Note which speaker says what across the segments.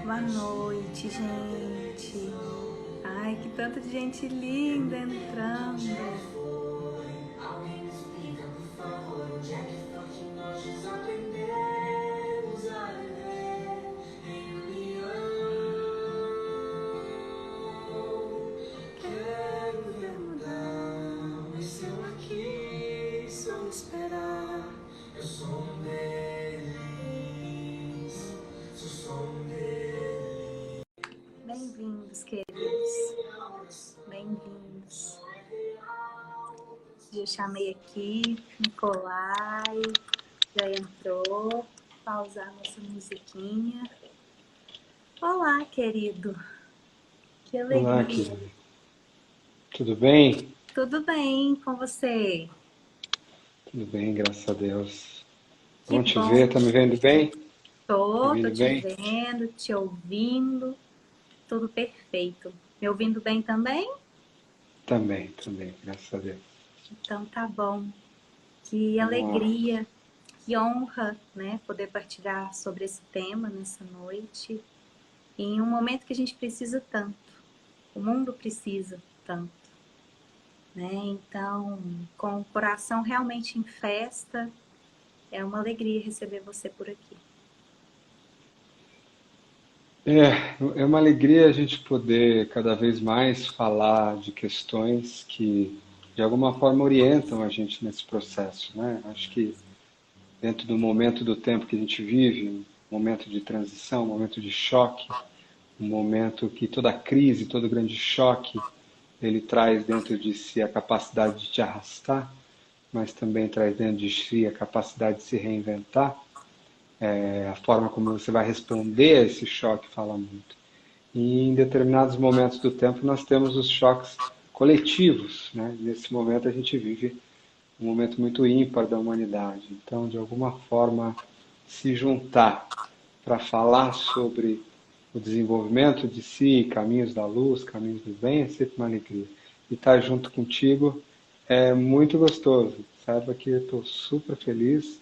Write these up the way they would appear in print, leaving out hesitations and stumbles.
Speaker 1: Boa noite, gente. Ai, que tanto de gente linda entrando. Quero ver mudar, mas se eu aqui só esperar, eu sou um deles, sou um deles. Bem-vindos, queridos. Bem-vindos. Eu chamei aqui, Nicolai, já entrou. Pausar nossa musiquinha. Olá, querido. Que alegria.
Speaker 2: Olá, querido. Tudo bem?
Speaker 1: Tudo bem com você?
Speaker 2: Tudo bem, graças a Deus.
Speaker 1: Que
Speaker 2: Bom te
Speaker 1: bom.
Speaker 2: ver, tá me vendo bem?
Speaker 1: Tô
Speaker 2: me
Speaker 1: te
Speaker 2: vendo bem?
Speaker 1: vendo, te ouvindo. Tudo perfeito. Me ouvindo bem também?
Speaker 2: Também, graças a Deus.
Speaker 1: Então tá bom. Que
Speaker 2: Vamos lá.
Speaker 1: alegria, que honra, né, poder partilhar sobre esse tema nessa noite. Em um momento que a gente precisa tanto. O mundo precisa tanto. Né? Então, com o coração realmente em festa, é uma alegria receber você por aqui.
Speaker 2: É uma alegria a gente poder cada vez mais falar de questões que de alguma forma orientam a gente nesse processo, né? Acho que dentro do momento do tempo que a gente vive, um momento de transição, um momento de choque, um momento que toda crise, todo grande choque, ele traz dentro de si a capacidade de te arrastar, mas também traz dentro de si a capacidade de se reinventar. A forma como você vai responder a esse choque fala muito. E em determinados momentos do tempo nós temos os choques coletivos, né? Nesse momento a gente vive um momento muito ímpar da humanidade. Então, de alguma forma, se juntar para falar sobre o desenvolvimento de si, caminhos da luz, caminhos do bem, é sempre uma alegria. E estar junto contigo é muito gostoso. Saiba que eu estou super feliz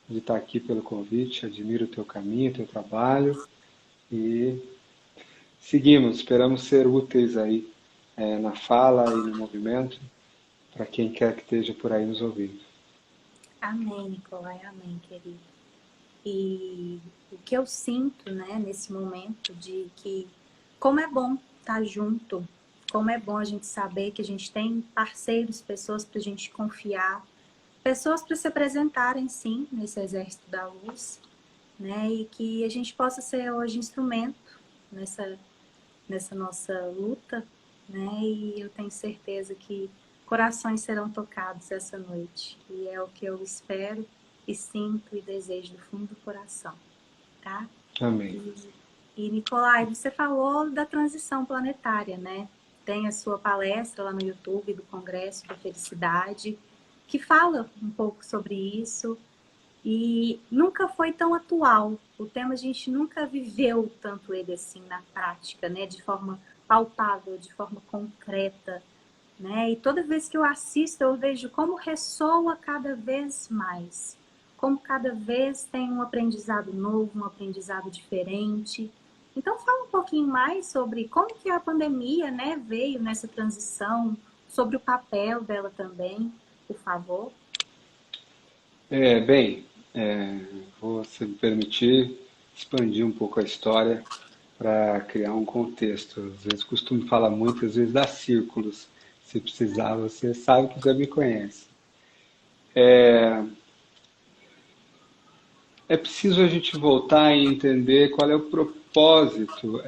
Speaker 2: de estar aqui pelo convite, admiro o teu caminho, o teu trabalho e seguimos, esperamos ser úteis aí na fala e no movimento para quem quer que esteja por aí nos ouvindo.
Speaker 1: Amém, Nicolai, amém, querido. E o que eu sinto, né, nesse momento de que como é bom estar junto, como é bom a gente saber que a gente tem parceiros, pessoas para a gente confiar, pessoas para se apresentarem, sim, nesse exército da luz, né, e que a gente possa ser hoje instrumento nessa nossa luta, né, e eu tenho certeza que corações serão tocados essa noite, e é o que eu espero e sinto e desejo do fundo do coração, tá?
Speaker 2: Amém.
Speaker 1: E Nicolai, você falou da transição planetária, né? Tem a sua palestra lá no YouTube do Congresso da Felicidade, que fala um pouco sobre isso, e nunca foi tão atual. O tema a gente nunca viveu tanto ele assim na prática, né? De forma palpável, de forma concreta, né? E toda vez que eu assisto, eu vejo como ressoa cada vez mais. Como cada vez tem um aprendizado novo, um aprendizado diferente. Então fala um pouquinho mais sobre como que a pandemia, né, veio nessa transição, sobre o papel dela também, por favor.
Speaker 2: Bem, vou, se me permitir, expandir um pouco a história para criar um contexto. Às vezes costumo falar muito, às vezes dá círculos. Se precisar, você sabe que já me conhece. É preciso a gente voltar e entender qual é o propósito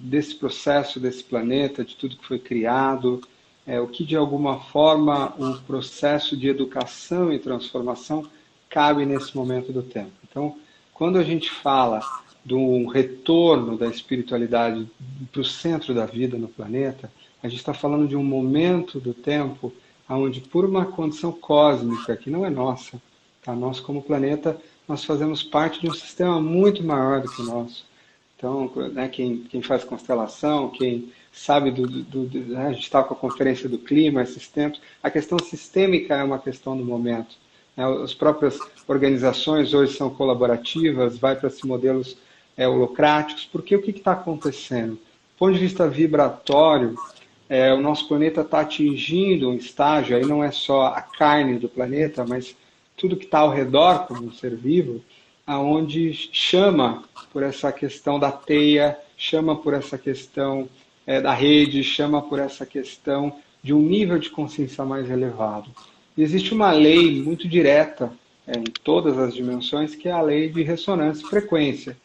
Speaker 2: desse processo, desse planeta, de tudo que foi criado, o que de alguma forma o processo de educação e transformação cabe nesse momento do tempo. Então, quando a gente fala de um retorno da espiritualidade para o centro da vida no planeta, a gente está falando de um momento do tempo onde, por uma condição cósmica que não é nossa, tá? Nós como planeta, nós fazemos parte de um sistema muito maior do que o nosso. Então, né, quem faz constelação, quem sabe né, a gente está com a conferência do clima esses tempos, a questão sistêmica é uma questão do momento. Né? As próprias organizações hoje são colaborativas, vai para esses modelos holocráticos, porque o que está acontecendo? Do ponto de vista vibratório, o nosso planeta está atingindo um estágio, aí não é só a carne do planeta, mas tudo que está ao redor, como um ser vivo, aonde chama por essa questão da teia, chama por essa questão da rede, chama por essa questão de um nível de consciência mais elevado. E existe uma lei muito direta em todas as dimensões, que é a lei de ressonância e frequência.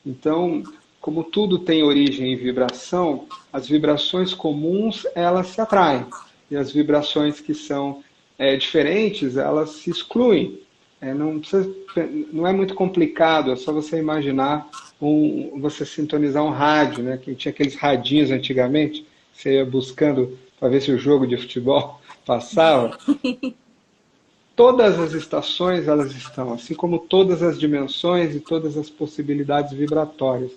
Speaker 2: Então, como tudo tem origem em vibração, as vibrações comuns, elas se atraem. E as vibrações que são diferentes, elas se excluem. Não é muito complicado, é só você imaginar você sintonizar um rádio, né? Que tinha aqueles radinhos antigamente, você ia buscando para ver se o jogo de futebol passava. Todas as estações elas estão, assim como todas as dimensões e todas as possibilidades vibratórias.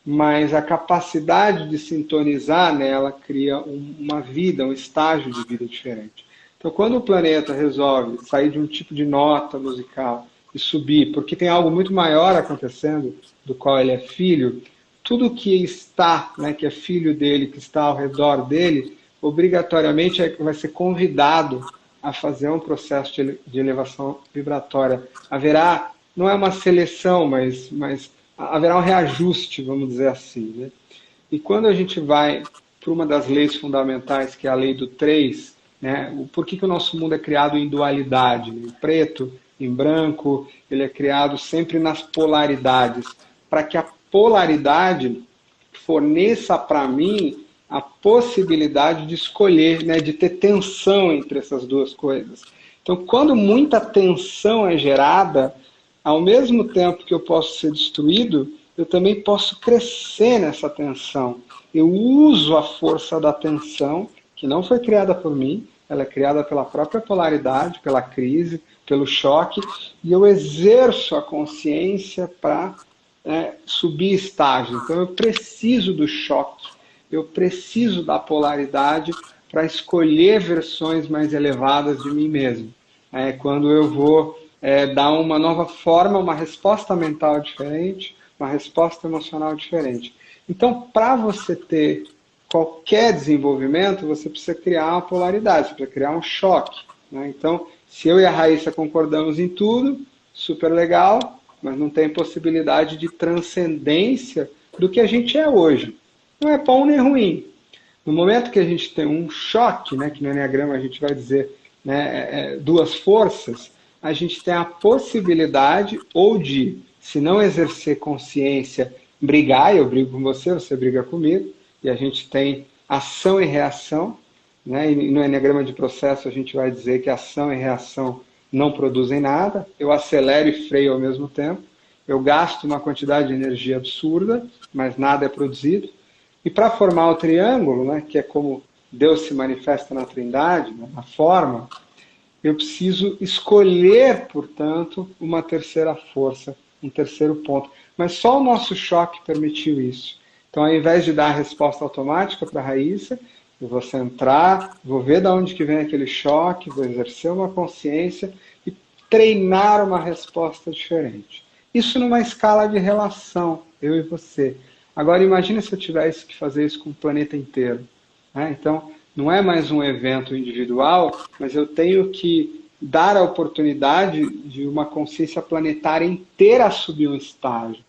Speaker 2: Mas a capacidade de sintonizar nela cria uma vida, um estágio de vida diferente. Então, quando o planeta resolve sair de um tipo de nota musical e subir, porque tem algo muito maior acontecendo, do qual ele é filho, tudo que está, né, que é filho dele, que está ao redor dele, obrigatoriamente vai ser convidado a fazer um processo de elevação vibratória. Haverá, não é uma seleção, mas haverá um reajuste, vamos dizer assim. Né? E quando a gente vai para uma das leis fundamentais, que é a lei do 3, né? Por que o nosso mundo é criado em dualidade? Em preto, em branco, ele é criado sempre nas polaridades, para que a polaridade forneça para mim a possibilidade de escolher, né, de ter tensão entre essas duas coisas. Então, quando muita tensão é gerada, ao mesmo tempo que eu posso ser destruído, eu também posso crescer nessa tensão. Eu uso a força da tensão, que não foi criada por mim, ela é criada pela própria polaridade, pela crise, pelo choque, e eu exerço a consciência para subir estágios. Então, eu preciso do choque, eu preciso da polaridade para escolher versões mais elevadas de mim mesmo. Quando eu vou dar uma nova forma, uma resposta mental diferente, uma resposta emocional diferente. Então, para você ter qualquer desenvolvimento, você precisa criar uma polaridade, você precisa criar um choque. Né? Então, se eu e a Raíssa concordamos em tudo, super legal, mas não tem possibilidade de transcendência do que a gente é hoje. Não é bom nem ruim. No momento que a gente tem um choque, né, que no Enneagrama a gente vai dizer, né, duas forças, a gente tem a possibilidade ou de, se não exercer consciência, brigar, eu brigo com você, você briga comigo, e a gente tem ação e reação, né, e no Enneagrama de processo a gente vai dizer que ação e reação não produzem nada, eu acelero e freio ao mesmo tempo, eu gasto uma quantidade de energia absurda, mas nada é produzido. E para formar o triângulo, né, que é como Deus se manifesta na Trindade, né, na forma, eu preciso escolher, portanto, uma terceira força, um terceiro ponto. Mas só o nosso choque permitiu isso. Então, ao invés de dar a resposta automática para a Raíssa, eu vou centrar, vou ver de onde que vem aquele choque, vou exercer uma consciência e treinar uma resposta diferente. Isso numa escala de relação, eu e você. Agora, imagine se eu tivesse que fazer isso com o planeta inteiro. Né? Então, não é mais um evento individual, mas eu tenho que dar a oportunidade de uma consciência planetária inteira subir um estágio.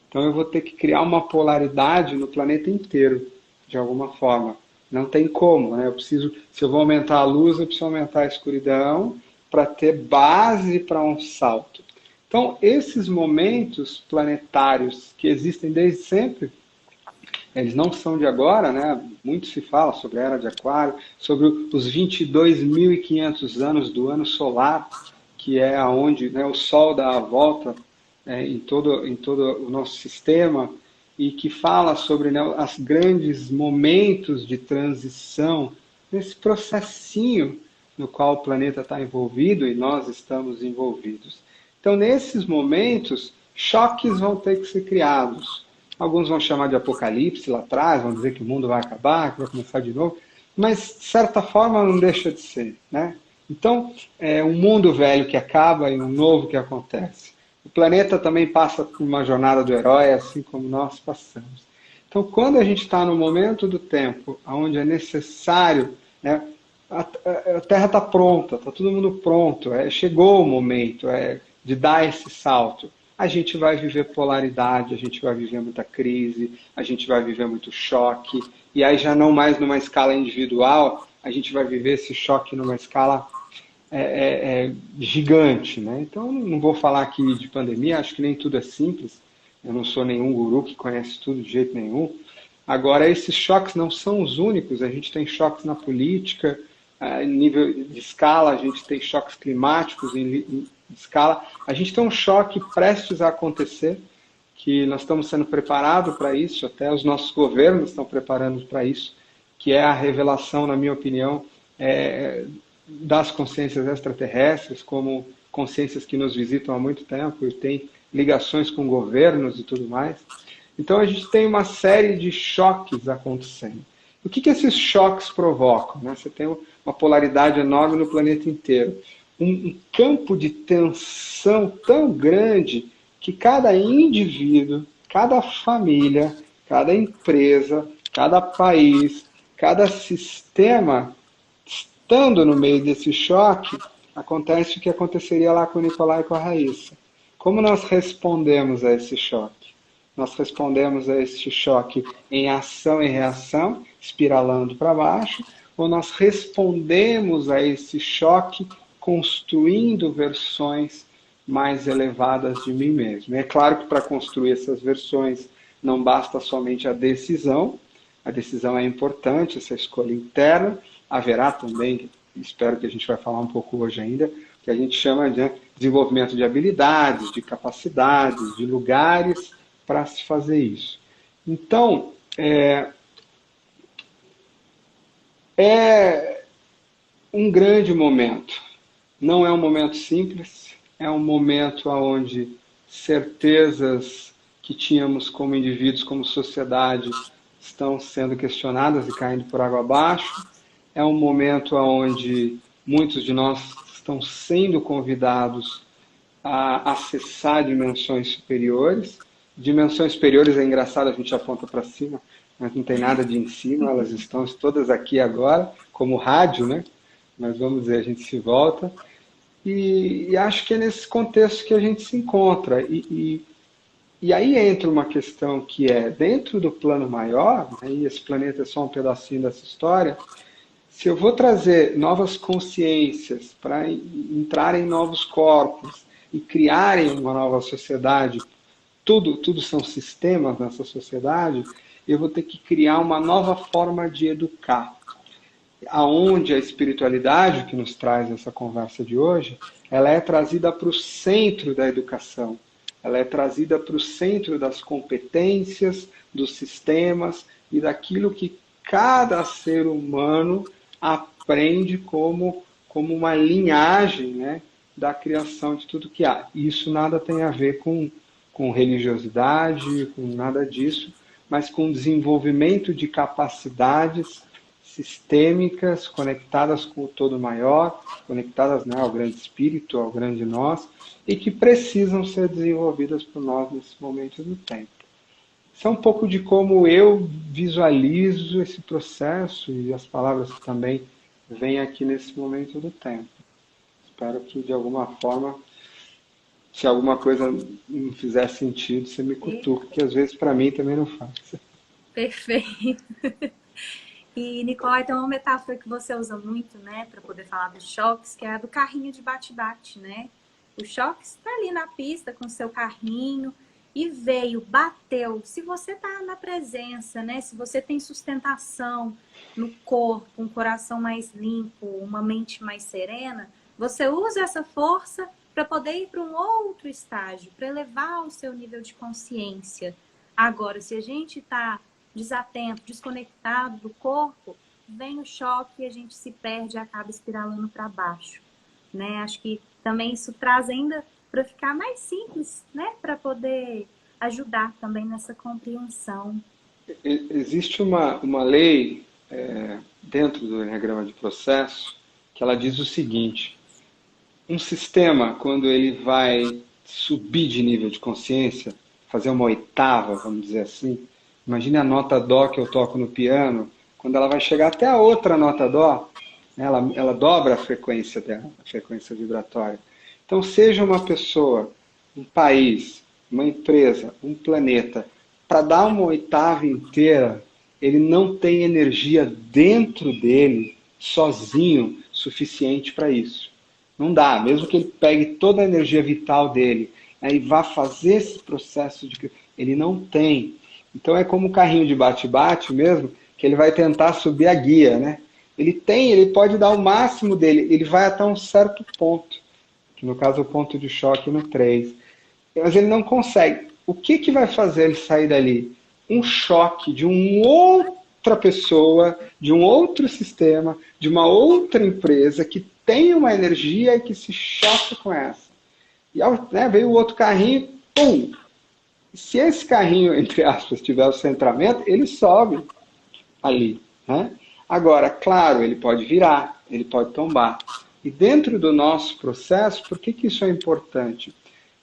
Speaker 2: Então, eu vou ter que criar uma polaridade no planeta inteiro, de alguma forma. Não tem como, né? Se eu vou aumentar a luz, eu preciso aumentar a escuridão para ter base para um salto. Então, esses momentos planetários que existem desde sempre, eles não são de agora, né? Muito se fala sobre a Era de Aquário, sobre os 22.500 anos do ano solar, que é onde, né, o Sol dá a volta em todo o nosso sistema, e que fala sobre, né, os grandes momentos de transição, nesse processinho no qual o planeta está envolvido e nós estamos envolvidos. Então, nesses momentos, choques vão ter que ser criados. Alguns vão chamar de apocalipse lá atrás, vão dizer que o mundo vai acabar, que vai começar de novo, mas de certa forma não deixa de ser, né? Então, é um mundo velho que acaba e um novo que acontece. O planeta também passa por uma jornada do herói, assim como nós passamos. Então, quando a gente está no momento do tempo onde é necessário, né, a Terra está pronta, está todo mundo pronto, chegou o momento de dar esse salto. A gente vai viver polaridade, a gente vai viver muita crise, a gente vai viver muito choque, e aí já não mais numa escala individual, a gente vai viver esse choque numa escala gigante, né? Então, não vou falar aqui de pandemia, acho que nem tudo é simples, eu não sou nenhum guru que conhece tudo de jeito nenhum. Agora, esses choques não são os únicos, a gente tem choques na política, em nível de escala, a gente tem choques climáticos em escala, a gente tem um choque prestes a acontecer, que nós estamos sendo preparados para isso, até os nossos governos estão preparando para isso, que é a revelação, na minha opinião, das consciências extraterrestres, como consciências que nos visitam há muito tempo e têm ligações com governos e tudo mais. Então a gente tem uma série de choques acontecendo. O que esses choques provocam? Né? Você tem uma polaridade enorme no planeta inteiro. Um campo de tensão tão grande que cada indivíduo, cada família, cada empresa, cada país, cada sistema, estando no meio desse choque, acontece o que aconteceria lá com o Nicolai e com a Raíssa. Como nós respondemos a esse choque? Nós respondemos a esse choque em ação e reação, espiralando para baixo, ou nós respondemos a esse choque construindo versões mais elevadas de mim mesmo. É claro que para construir essas versões não basta somente a decisão é importante, essa escolha interna, haverá também, espero que a gente vai falar um pouco hoje ainda, que a gente chama de desenvolvimento de habilidades, de capacidades, de lugares para se fazer isso. Então, é um grande momento. Não é um momento simples, é um momento onde certezas que tínhamos como indivíduos, como sociedade, estão sendo questionadas e caindo por água abaixo. É um momento onde muitos de nós estão sendo convidados a acessar dimensões superiores. Dimensões superiores é engraçado, a gente aponta para cima, mas não tem nada de em cima, elas estão todas aqui agora, como rádio, né? Mas vamos dizer, a gente se volta. E acho que é nesse contexto que a gente se encontra. E aí entra uma questão que é, dentro do plano maior, né, e esse planeta é só um pedacinho dessa história, se eu vou trazer novas consciências para entrar em novos corpos e criarem uma nova sociedade, tudo são sistemas nessa sociedade, eu vou ter que criar uma nova forma de educar. Aonde a espiritualidade, que nos traz essa conversa de hoje, ela é trazida para o centro da educação. Ela é trazida para o centro das competências, dos sistemas e daquilo que cada ser humano aprende como uma linhagem, né, da criação de tudo que há. Isso nada tem a ver com religiosidade, com nada disso, mas com desenvolvimento de capacidades sistêmicas, conectadas com o todo maior, conectadas, né, ao grande espírito, ao grande nós, e que precisam ser desenvolvidas por nós nesse momento do tempo. Isso é um pouco de como eu visualizo esse processo e as palavras que também vêm aqui nesse momento do tempo. Espero que, de alguma forma, se alguma coisa não fizer sentido, você me cutuca, que às vezes para mim também não faz.
Speaker 1: Perfeito. E, Nicolai, tem uma metáfora que você usa muito, né, para poder falar dos choques, que é a do carrinho de bate-bate, né? O choque está ali na pista com o seu carrinho e veio, bateu. Se você está na presença, né, se você tem sustentação no corpo, um coração mais limpo, uma mente mais serena, você usa essa força para poder ir para um outro estágio, para elevar o seu nível de consciência. Agora, se a gente está desatento, desconectado do corpo, vem o choque e a gente se perde e acaba espiralando para baixo, né? Acho que também isso traz ainda para ficar mais simples, né? Para poder ajudar também nessa compreensão.
Speaker 2: Existe uma lei dentro do Enneagrama de Processo que ela diz o seguinte: um sistema, quando ele vai subir de nível de consciência, fazer uma oitava, vamos dizer assim, imagine a nota dó que eu toco no piano, quando ela vai chegar até a outra nota dó, ela dobra a frequência dela, a frequência vibratória. Então, seja uma pessoa, um país, uma empresa, um planeta, para dar uma oitava inteira, ele não tem energia dentro dele, sozinho, suficiente para isso. Não dá, mesmo que ele pegue toda a energia vital dele, e vá fazer esse processo de... Ele não tem. Então é como um carrinho de bate-bate mesmo, que ele vai tentar subir a guia, né? Ele pode dar o máximo dele, ele vai até um certo ponto, que no caso é o ponto de choque no 3. Mas ele não consegue. O que vai fazer ele sair dali? Um choque de uma outra pessoa, de um outro sistema, de uma outra empresa que tem uma energia e que se choca com essa. E veio o outro carrinho, pum! Se esse carrinho, entre aspas, tiver o centramento, ele sobe ali, né? Agora, claro, ele pode virar, ele pode tombar. E dentro do nosso processo, por que isso é importante?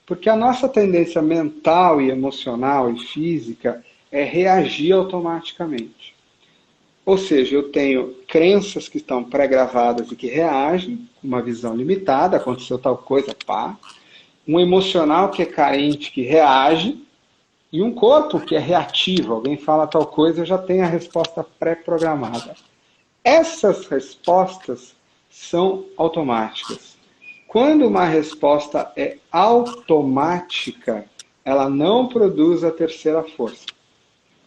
Speaker 2: Porque a nossa tendência mental e emocional e física é reagir automaticamente. Ou seja, eu tenho crenças que estão pré-gravadas e que reagem, uma visão limitada, aconteceu tal coisa, pá. Um emocional que é carente, que reage, e um corpo que é reativo. Alguém fala tal coisa, eu já tenho a resposta pré-programada. Essas respostas são automáticas. Quando uma resposta é automática, ela não produz a terceira força.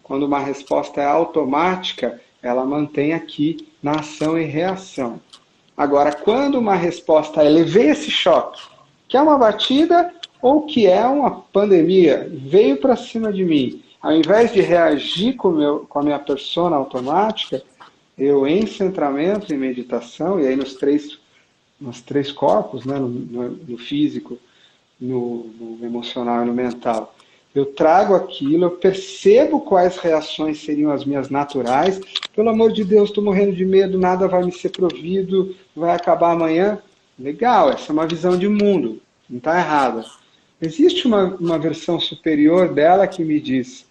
Speaker 2: Quando uma resposta é automática, ela mantém aqui na ação e reação. Agora, quando uma resposta é levei esse choque, que é uma batida ou que é uma pandemia, veio para cima de mim, ao invés de reagir com a minha persona automática, eu em centramento, em meditação, e aí nos três corpos, né, no físico, no emocional e no mental, eu trago aquilo, eu percebo quais reações seriam as minhas naturais. Pelo amor de Deus, estou morrendo de medo, nada vai me ser provido, vai acabar amanhã. Legal, essa é uma visão de mundo, não está errada. Existe uma versão superior dela que me diz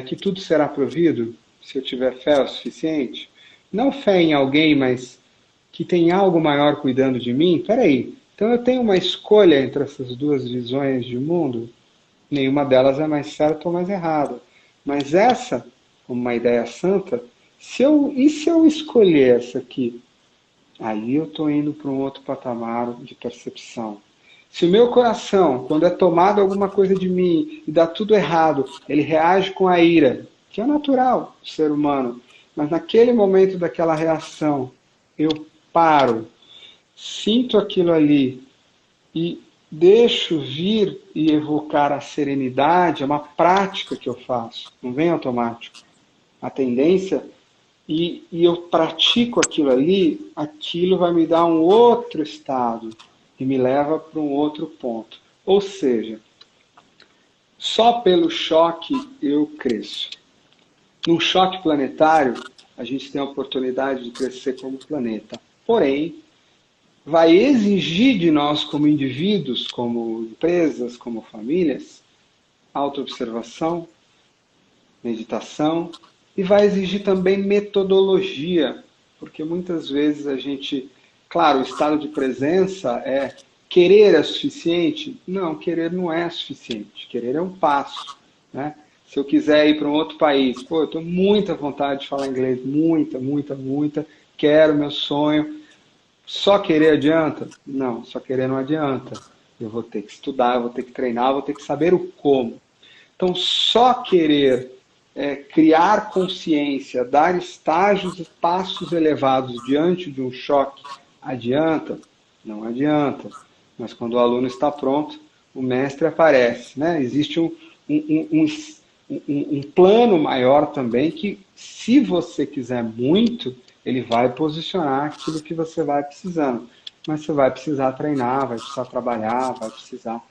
Speaker 2: que tudo será provido, se eu tiver fé o suficiente. Não fé em alguém, mas que tem algo maior cuidando de mim. Peraí, então eu tenho uma escolha entre essas duas visões de mundo? Nenhuma delas é mais certa ou mais errada. Mas essa, como uma ideia santa, e se eu escolher essa aqui? Aí eu estou indo para um outro patamar de percepção. Se o meu coração, quando é tomado alguma coisa de mim e dá tudo errado, ele reage com a ira, que é natural do ser humano, mas naquele momento daquela reação, eu paro, sinto aquilo ali e deixo vir e evocar a serenidade, é uma prática que eu faço, não vem automático. A tendência, e eu pratico aquilo ali, aquilo vai me dar um outro estado e me leva para um outro ponto. Ou seja, só pelo choque eu cresço. Num choque planetário, a gente tem a oportunidade de crescer como planeta. Porém, vai exigir de nós como indivíduos, como empresas, como famílias, autoobservação, meditação, e vai exigir também metodologia, porque muitas vezes a gente, claro, o estado de presença é querer é suficiente? Não, querer não é suficiente, querer é um passo, né? Se eu quiser ir para um outro país, eu estou muita vontade de falar inglês, muita, quero, meu sonho. Só querer adianta? Não, só querer não adianta. Eu vou ter que estudar, eu vou ter que treinar, eu vou ter que saber o como. Então, só querer criar consciência, dar estágios e passos elevados diante de um choque, adianta? Não adianta. Mas quando o aluno está pronto, o mestre aparece, né? Existe um plano maior também que, se você quiser muito, ele vai posicionar aquilo que você vai precisando. Mas você vai precisar treinar, vai precisar trabalhar, vai precisar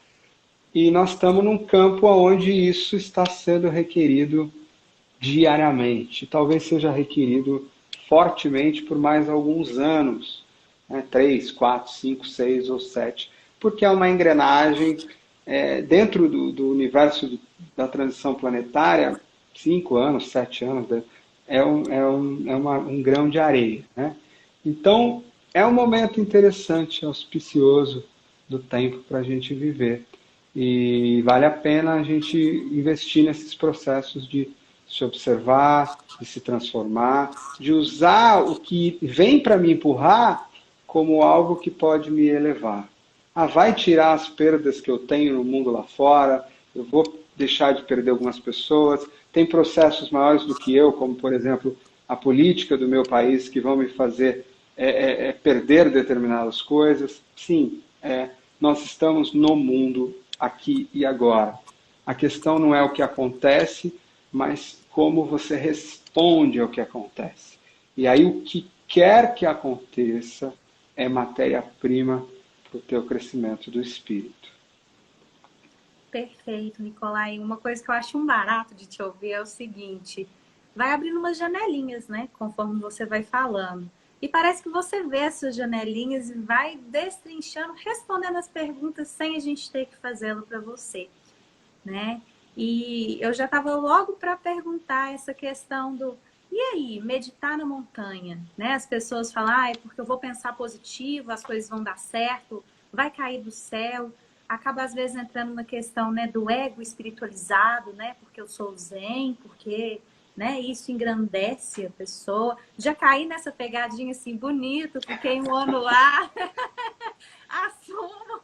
Speaker 2: E nós estamos num campo onde isso está sendo requerido diariamente. Talvez seja requerido fortemente por mais alguns anos, né? 3, 4, 5, 6 ou 7, porque é uma engrenagem dentro do universo da transição planetária. 5 anos, 7 anos, né? Um grão de areia, né? Então, é um momento interessante, auspicioso do tempo para a gente viver. E vale a pena a gente investir nesses processos de se observar, de se transformar, de usar o que vem para me empurrar como algo que pode me elevar. Ah, vai tirar as perdas que eu tenho no mundo lá fora, eu vou deixar de perder algumas pessoas, tem processos maiores do que eu, como, por exemplo, a política do meu país, que vão me fazer perder determinadas coisas. Sim, nós estamos no mundo, aqui e agora. A questão não é o que acontece, mas como você responde ao que acontece. E aí o que quer que aconteça é matéria-prima para o teu crescimento do espírito.
Speaker 1: Perfeito, Nicolai. Uma coisa que eu acho um barato de te ouvir é o seguinte: vai abrindo umas janelinhas, né? Conforme você vai falando. E parece que você vê essas janelinhas e vai destrinchando, respondendo as perguntas sem a gente ter que fazê-lo para você, né? E eu já estava logo para perguntar essa questão do e aí, meditar na montanha, né? As pessoas falam, ah, é porque eu vou pensar positivo, as coisas vão dar certo, vai cair do céu. Acaba às vezes entrando na questão, né, do ego espiritualizado, né? Porque eu sou zen, porque, né, isso engrandece a pessoa. Já caí nessa pegadinha assim, bonito, fiquei um ano lá, assumo.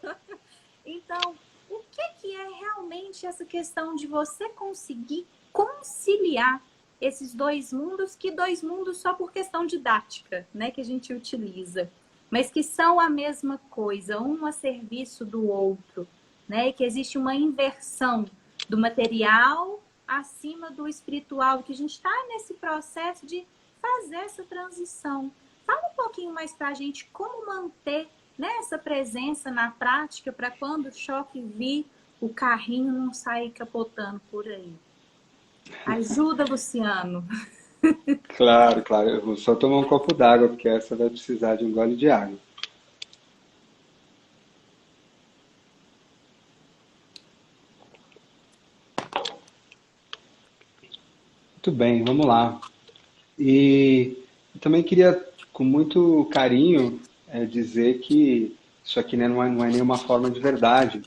Speaker 1: Então, o que é realmente essa questão de você conseguir conciliar esses dois mundos, que dois mundos só por questão didática, né, que a gente utiliza, mas que são a mesma coisa, um a serviço do outro, né, e que existe uma inversão do material acima do espiritual, que a gente está nesse processo de fazer essa transição. Fala um pouquinho mais para a gente como manter, né, essa presença na prática para quando o choque vir, o carrinho não sair capotando por aí. Ajuda, Luciano.
Speaker 2: Claro, claro. Eu vou só tomar um copo d'água, porque essa vai precisar de um gole de água. Muito bem, vamos lá. E eu também queria, com muito carinho, dizer que isso aqui, né, não é nenhuma forma de verdade.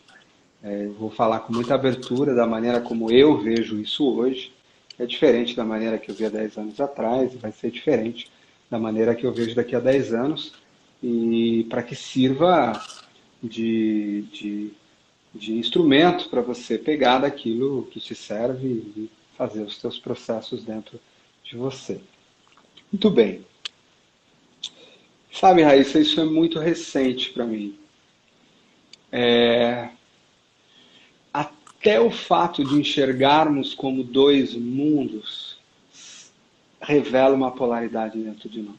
Speaker 2: Eu vou falar com muita abertura da maneira como eu vejo isso hoje. É diferente da maneira que eu via 10 anos atrás, e vai ser diferente da maneira que eu vejo daqui a 10 anos, e para que sirva de instrumento para você pegar daquilo que te serve e fazer os seus processos dentro de você. Muito bem. Sabe, Raíssa, isso é muito recente para mim. Até o fato de enxergarmos como dois mundos revela uma polaridade dentro de nós.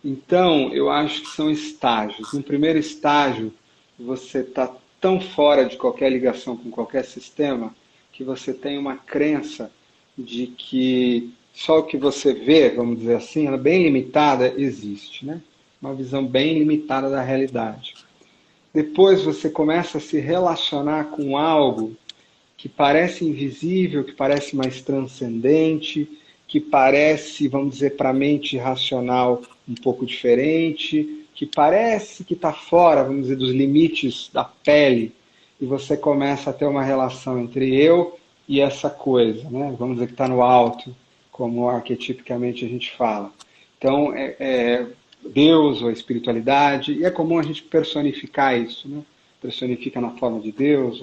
Speaker 2: Então, eu acho que são estágios. No primeiro estágio, você está tão fora de qualquer ligação com qualquer sistema que você tem uma crença de que só o que você vê, vamos dizer assim, ela é bem limitada, existe, né? Uma visão bem limitada da realidade. Depois você começa a se relacionar com algo que parece invisível, que parece mais transcendente, que parece, vamos dizer, para a mente racional um pouco diferente, que parece que está fora, vamos dizer, dos limites da pele, e você começa a ter uma relação entre eu e essa coisa, né? Vamos dizer que está no alto, como arquetipicamente a gente fala. Então, Deus ou a espiritualidade, e é comum a gente personificar isso, né? Personifica na forma de Deus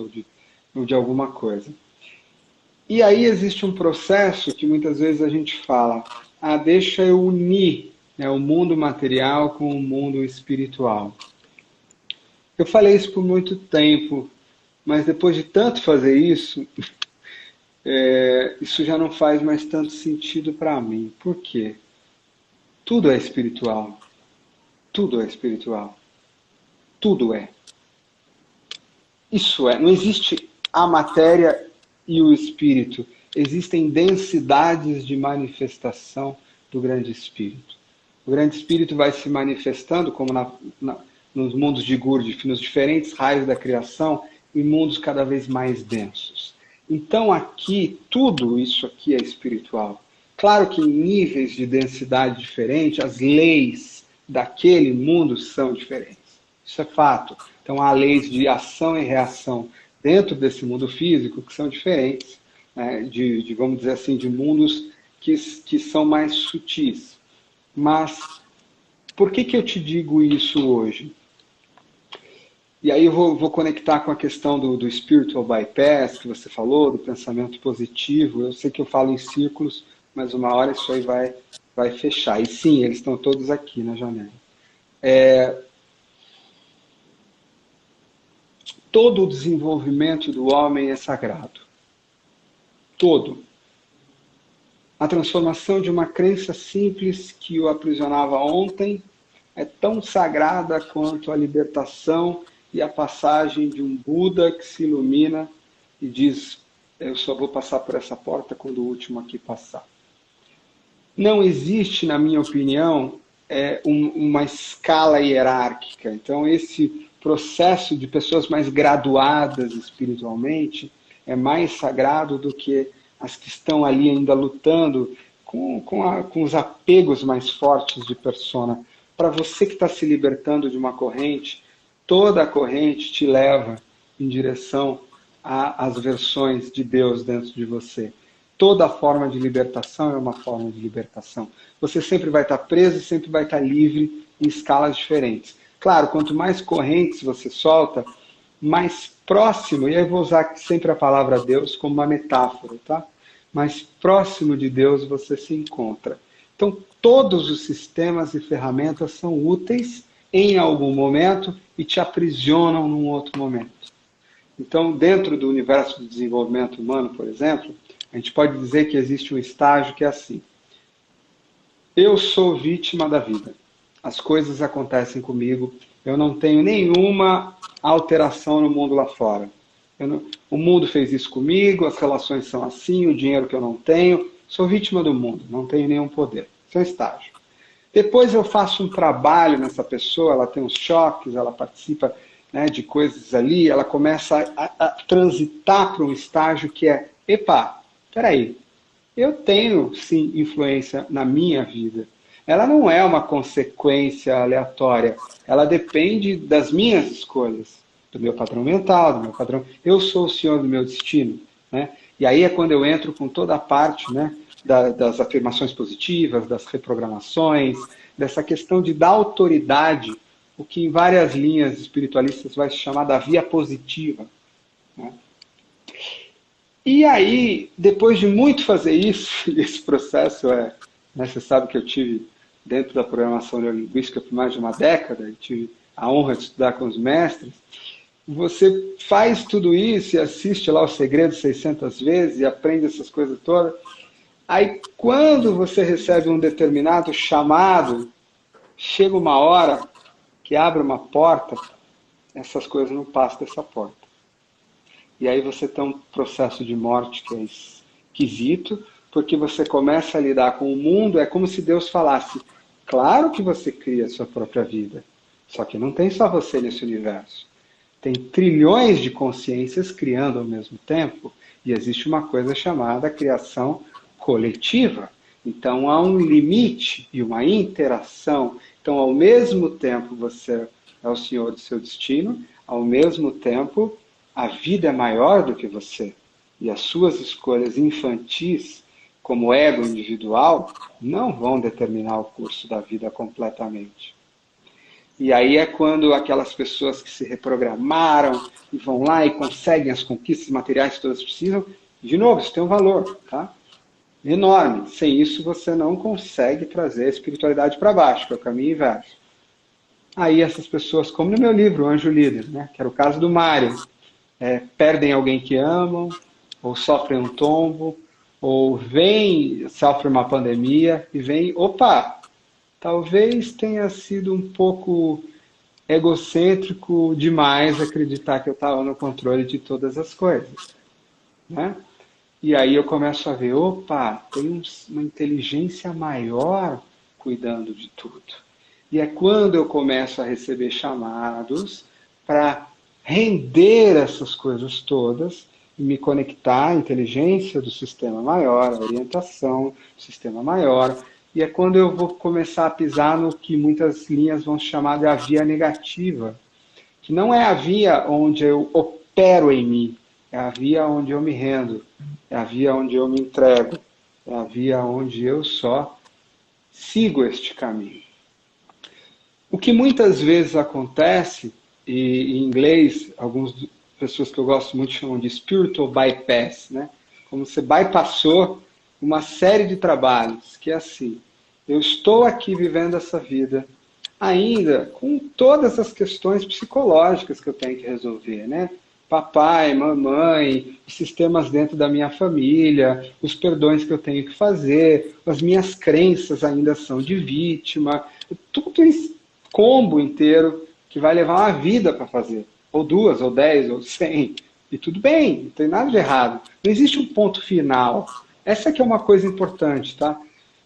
Speaker 2: ou de alguma coisa. E aí existe um processo que muitas vezes a gente fala, deixa eu unir, né, o mundo material com o mundo espiritual. Eu falei isso por muito tempo, mas depois de tanto fazer isso, isso já não faz mais tanto sentido para mim. Por quê? Tudo é espiritual. Tudo é espiritual. Tudo é. Isso é, não existe a matéria e o espírito. Existem densidades de manifestação do grande espírito. O grande espírito vai se manifestando, como nos mundos de Gurdjieff, nos diferentes raios da criação, em mundos cada vez mais densos. Então aqui, tudo isso aqui é espiritual. Claro que em níveis de densidade diferentes, as leis daquele mundo são diferentes. Isso é fato. Então há leis de ação e reação dentro desse mundo físico que são diferentes, né, vamos dizer assim, de mundos que são mais sutis. Mas por que eu te digo isso hoje? E aí eu vou conectar com a questão do spiritual bypass que você falou, do pensamento positivo. Eu sei que eu falo em círculos, mas uma hora isso aí vai fechar. E sim, eles estão todos aqui na janela. Todo o desenvolvimento do homem é sagrado. Todo. A transformação de uma crença simples que o aprisionava ontem é tão sagrada quanto a libertação e a passagem de um Buda que se ilumina e diz: eu só vou passar por essa porta quando o último aqui passar. Não existe, na minha opinião, uma escala hierárquica. Então, esse processo de pessoas mais graduadas espiritualmente é mais sagrado do que as que estão ali ainda lutando com os apegos mais fortes de persona. Para você que está se libertando de uma corrente, toda a corrente te leva em direção às versões de Deus dentro de você. Toda forma de libertação é uma forma de libertação. Você sempre vai estar preso e sempre vai estar livre em escalas diferentes. Claro, quanto mais correntes você solta, mais próximo, e aí eu vou usar sempre a palavra Deus como uma metáfora, tá? Mais próximo de Deus você se encontra. Então, todos os sistemas e ferramentas são úteis em algum momento e te aprisionam num outro momento. Então, dentro do universo do desenvolvimento humano, por exemplo, a gente pode dizer que existe um estágio que é assim: eu sou vítima da vida. As coisas acontecem comigo, eu não tenho nenhuma alteração no mundo lá fora. O mundo fez isso comigo, as relações são assim, o dinheiro que eu não tenho, sou vítima do mundo, não tenho nenhum poder. Isso é um estágio. Depois eu faço um trabalho nessa pessoa, ela tem uns choques, ela participa, né, de coisas ali, ela começa a transitar para um estágio que é: epa, peraí, eu tenho sim influência na minha vida. Ela não é uma consequência aleatória, ela depende das minhas escolhas, do meu padrão mental, do meu padrão. Eu sou o senhor do meu destino, né? E aí é quando eu entro com toda a parte, né, das afirmações positivas, das reprogramações, dessa questão de dar autoridade, o que em várias linhas espiritualistas vai se chamar da via positiva, né? E aí, depois de muito fazer isso, esse processo né, você sabe que eu tive dentro da programação neurolinguística por mais de uma década, e tive a honra de estudar com os mestres. Você faz tudo isso e assiste lá O Segredo 600 vezes e aprende essas coisas todas. Aí, quando você recebe um determinado chamado, chega uma hora que abre uma porta, essas coisas não passam dessa porta. E aí você tem um processo de morte que é esquisito, porque você começa a lidar com o mundo, é como se Deus falasse: claro que você cria a sua própria vida, só que não tem só você nesse universo. Tem trilhões de consciências criando ao mesmo tempo, e existe uma coisa chamada criação coletiva. Então há um limite e uma interação. Então, ao mesmo tempo, você é o senhor do seu destino, ao mesmo tempo, a vida é maior do que você. E as suas escolhas infantis, como ego individual, não vão determinar o curso da vida completamente. E aí é quando aquelas pessoas que se reprogramaram e vão lá e conseguem as conquistas materiais que todas precisam, de novo, isso tem um valor, tá? Enorme. Sem isso você não consegue trazer a espiritualidade para baixo, que é o caminho inverso. Aí essas pessoas, como no meu livro, O Anjo Líder, né, que era o caso do Mário, perdem alguém que amam, ou sofrem um tombo, ou sofrem uma pandemia e vem, opa, talvez tenha sido um pouco egocêntrico demais acreditar que eu estava no controle de todas as coisas, né? E aí eu começo a ver, opa, tem uma inteligência maior cuidando de tudo. E é quando eu começo a receber chamados para render essas coisas todas e me conectar à inteligência do sistema maior, à orientação do sistema maior. E é quando eu vou começar a pisar no que muitas linhas vão chamar de a via negativa, que não é a via onde eu opero em mim, é a via onde eu me rendo, é a via onde eu me entrego, é a via onde eu só sigo este caminho. O que muitas vezes acontece, e em inglês, algumas pessoas que eu gosto muito chamam de spiritual bypass, né? Como você bypassou uma série de trabalhos, que é assim, eu estou aqui vivendo essa vida, ainda com todas as questões psicológicas que eu tenho que resolver, né? Papai, mamãe, os sistemas dentro da minha família, os perdões que eu tenho que fazer, as minhas crenças ainda são de vítima, tudo esse combo inteiro que vai levar uma vida para fazer, ou 2, ou 10, ou 100, e tudo bem, não tem nada de errado. Não existe um ponto final. Essa que é uma coisa importante, tá?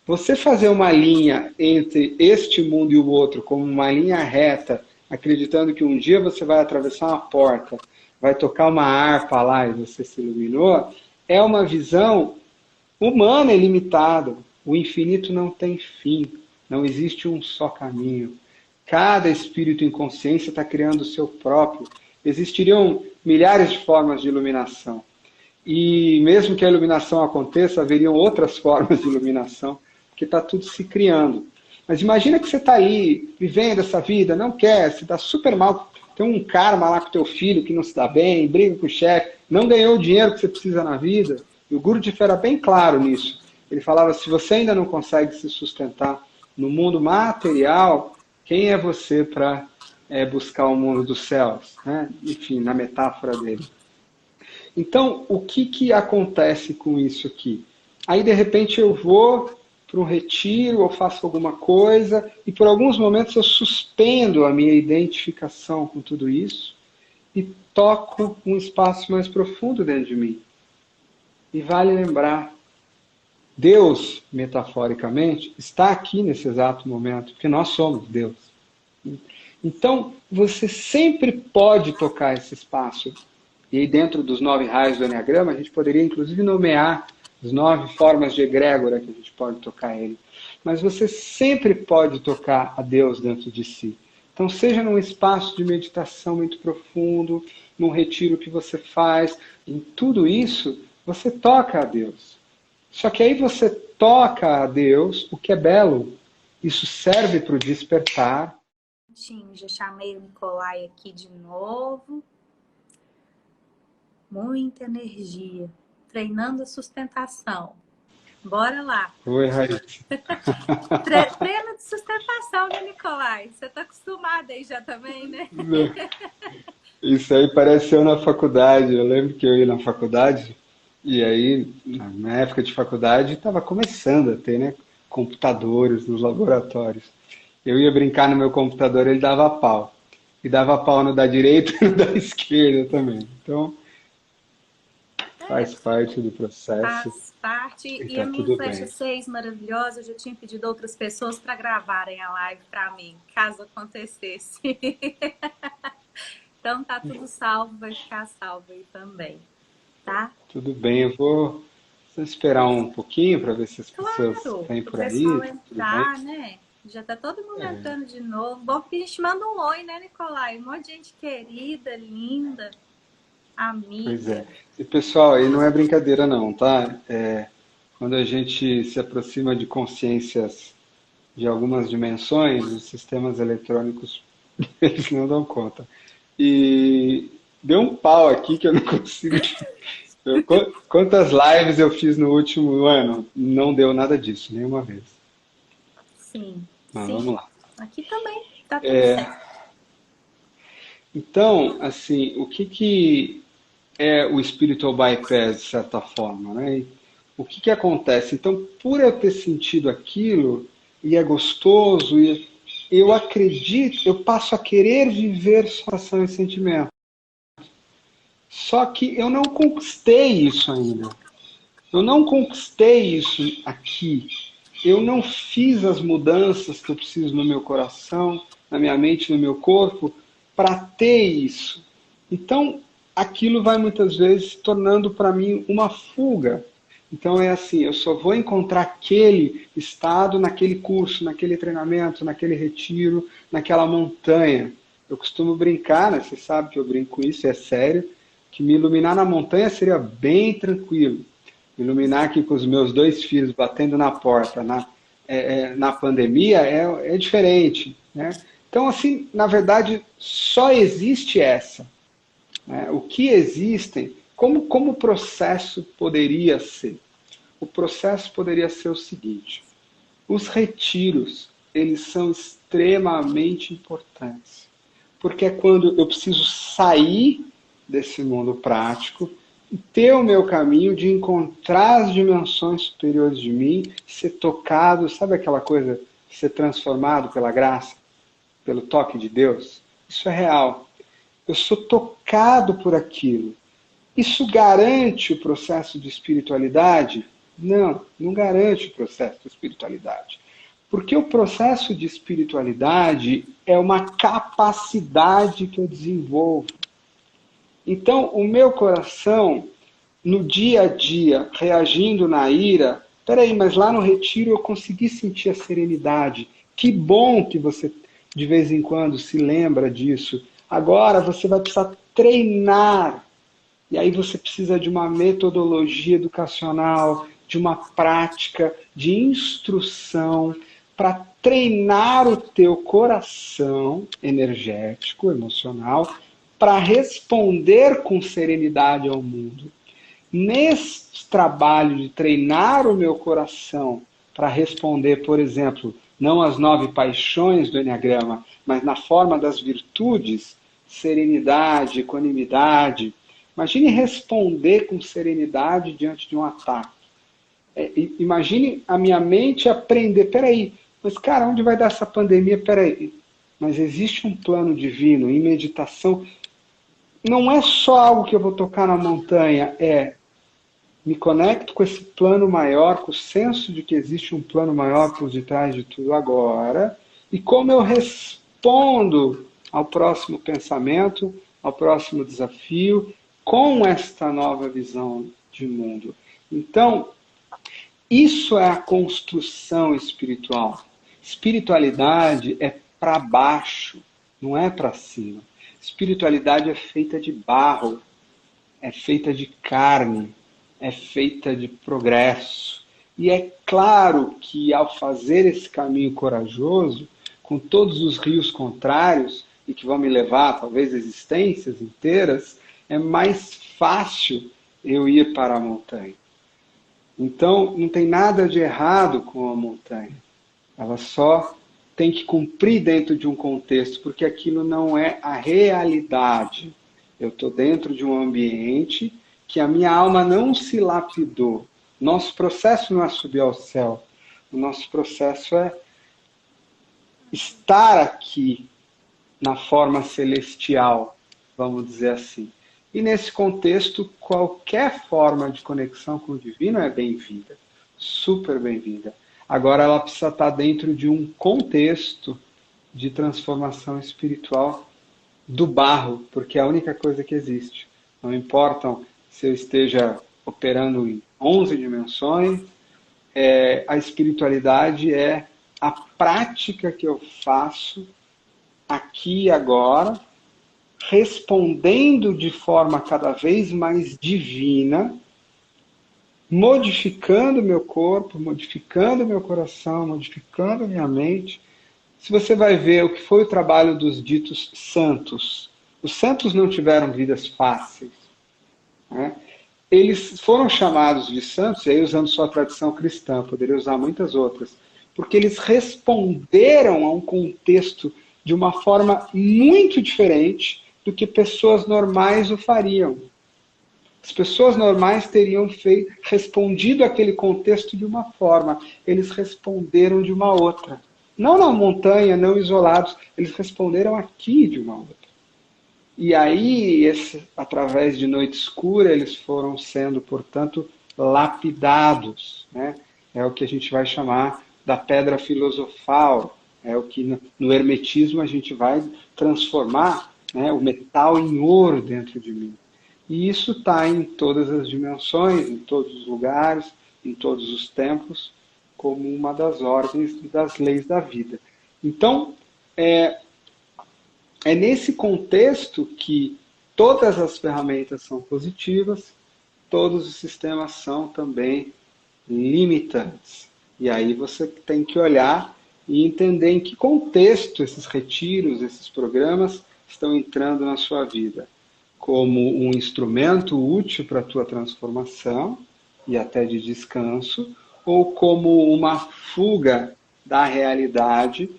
Speaker 2: Você fazer uma linha entre este mundo e o outro como uma linha reta, acreditando que um dia você vai atravessar uma porta, vai tocar uma harpa lá e você se iluminou, é uma visão humana e limitada. O infinito não tem fim, não existe um só caminho. Cada espírito em consciência está criando o seu próprio. Existiriam milhares de formas de iluminação. E mesmo que a iluminação aconteça, haveriam outras formas de iluminação, porque está tudo se criando. Mas imagina que você está ali, vivendo essa vida, não quer, se dá super mal, tem um karma lá com teu filho que não se dá bem, briga com o chefe, não ganhou o dinheiro que você precisa na vida. E o Guru de Fé era bem claro nisso. Ele falava, se você ainda não consegue se sustentar no mundo material, quem é você para buscar o mundo dos céus? Né? Enfim, na metáfora dele. Então, o que acontece com isso aqui? Aí, de repente, eu vou para um retiro, ou faço alguma coisa, e por alguns momentos eu suspendo a minha identificação com tudo isso e toco um espaço mais profundo dentro de mim. E vale lembrar, Deus, metaforicamente, está aqui nesse exato momento, porque nós somos Deus. Então, você sempre pode tocar esse espaço. E aí, dentro dos 9 raios do Enneagrama, a gente poderia, inclusive, nomear as 9 formas de egrégora que a gente pode tocar ele. Mas você sempre pode tocar a Deus dentro de si. Então, seja num espaço de meditação muito profundo, num retiro que você faz, em tudo isso, você toca a Deus. Só que aí você toca a Deus, o que é belo. Isso serve para o despertar.
Speaker 1: Já chamei o Nicolai aqui de novo. Muita energia. Treinando a sustentação. Bora lá.
Speaker 2: Oi, Raíssa.
Speaker 1: Treino de sustentação, né, Nicolai? Você está acostumado aí já também, né?
Speaker 2: Isso aí pareceu na faculdade. Eu lembro que eu ia na faculdade, e aí, na época de faculdade, estava começando a ter, né, computadores nos laboratórios. Eu ia brincar no meu computador, ele dava pau. E dava pau no da direita e no da esquerda também. Então, faz parte do processo.
Speaker 1: Faz parte. E
Speaker 2: tá
Speaker 1: a minha flecha 6 maravilhosa, eu já tinha pedido a outras pessoas para gravarem a live para mim, caso acontecesse. Então tá tudo salvo, vai ficar salvo aí também, tá?
Speaker 2: Tudo bem, eu vou esperar um pouquinho para ver se as pessoas vêm por aí.
Speaker 1: Claro, o pessoal entrar, né? Já tá todo mundo entrando de novo. Bom que a gente manda um oi, né, Nicolai? Um monte de gente querida, linda, amiga.
Speaker 2: Pois é. E pessoal, aí não é brincadeira não, tá? Quando a gente se aproxima de consciências de algumas dimensões, os sistemas eletrônicos, eles não dão conta. E deu um pau aqui que eu não consigo... Quantas lives eu fiz no último ano? Não deu nada disso, nenhuma vez.
Speaker 1: Sim.
Speaker 2: Mas
Speaker 1: sim.
Speaker 2: vamos lá.
Speaker 1: Aqui também tá tudo certo.
Speaker 2: Então, assim, o que é o spiritual bypass, de certa forma, né? E o que acontece? Então, por eu ter sentido aquilo, e é gostoso, e eu acredito, eu passo a querer viver sensação e sentimento. Só que eu não conquistei isso ainda. Eu não conquistei isso aqui. Eu não fiz as mudanças que eu preciso no meu coração, na minha mente, no meu corpo, para ter isso. Então, aquilo vai muitas vezes se tornando para mim uma fuga. Então é assim, eu só vou encontrar aquele estado naquele curso, naquele treinamento, naquele retiro, naquela montanha. Eu costumo brincar, né? Você sabe que eu brinco com isso, é sério, que me iluminar na montanha seria bem tranquilo. Me iluminar aqui com os meus 2 filhos batendo na porta na pandemia é diferente, né? Então, assim, na verdade, só existe essa. Né? O que existem, como o processo poderia ser? O processo poderia ser o seguinte: os retiros, eles são extremamente importantes, porque é quando eu preciso sair desse mundo prático e ter o meu caminho de encontrar as dimensões superiores de mim, ser tocado, sabe aquela coisa de ser transformado pela graça, pelo toque de Deus? Isso é real. Eu sou tocado por aquilo. Isso garante o processo de espiritualidade? Não, não garante o processo de espiritualidade. Porque o processo de espiritualidade é uma capacidade que eu desenvolvo. Então, o meu coração, no dia a dia, reagindo na ira, peraí, mas lá no retiro eu consegui sentir a serenidade. Que bom que você, de vez em quando, se lembra disso. Agora você vai precisar treinar. E aí você precisa de uma metodologia educacional, de uma prática, de instrução, para treinar o teu coração energético, emocional, para responder com serenidade ao mundo. Nesse trabalho de treinar o meu coração para responder, por exemplo, não às 9 paixões do Enneagrama, mas na forma das virtudes, serenidade, equanimidade. Imagine responder com serenidade diante de um ataque. Imagine a minha mente aprender, peraí, mas cara, onde vai dar essa pandemia? Peraí, mas existe um plano divino em meditação. Não é só algo que eu vou tocar na montanha, me conecto com esse plano maior, com o senso de que existe um plano maior por detrás de tudo agora, e como eu respondo ao próximo pensamento, ao próximo desafio, com esta nova visão de mundo. Então, isso é a construção espiritual. Espiritualidade é para baixo, não é para cima. Espiritualidade é feita de barro, é feita de carne, é feita de progresso. E é claro que ao fazer esse caminho corajoso, com todos os rios contrários, e que vão me levar talvez existências inteiras, é mais fácil eu ir para a montanha. Então, não tem nada de errado com a montanha. Ela só tem que cumprir dentro de um contexto, porque aquilo não é a realidade. Eu estou dentro de um ambiente que a minha alma não se lapidou. Nosso processo não é subir ao céu. O nosso processo é estar aqui na forma celestial, vamos dizer assim. E nesse contexto, qualquer forma de conexão com o divino é bem-vinda, super bem-vinda. Agora ela precisa estar dentro de um contexto de transformação espiritual do barro, porque é a única coisa que existe. Não importam se eu esteja operando em 11 dimensões, a espiritualidade é a prática que eu faço aqui e agora, respondendo de forma cada vez mais divina, modificando meu corpo, modificando meu coração, modificando minha mente. Se você vai ver o que foi o trabalho dos ditos santos, os santos não tiveram vidas fáceis. Né? Eles foram chamados de santos, e aí usando só a tradição cristã, poderia usar muitas outras, porque eles responderam a um contexto de uma forma muito diferente do que pessoas normais o fariam. As pessoas normais teriam respondido àquele contexto de uma forma, eles responderam de uma outra. não na montanha, não isolados, eles responderam aqui de uma outra. E aí, através de noite escura, eles foram sendo, portanto, lapidados, né? É o que a gente vai chamar da pedra filosofal, é o que no hermetismo a gente vai transformar, né, o metal em ouro dentro de mim. E isso está em todas as dimensões, em todos os lugares, em todos os tempos, como uma das ordens e das leis da vida. Então, é nesse contexto que todas as ferramentas são positivas, todos os sistemas são também limitantes. E aí você tem que olhar e entender em que contexto esses retiros, esses programas estão entrando na sua vida. Como um instrumento útil para a tua transformação e até de descanso, ou como uma fuga da realidade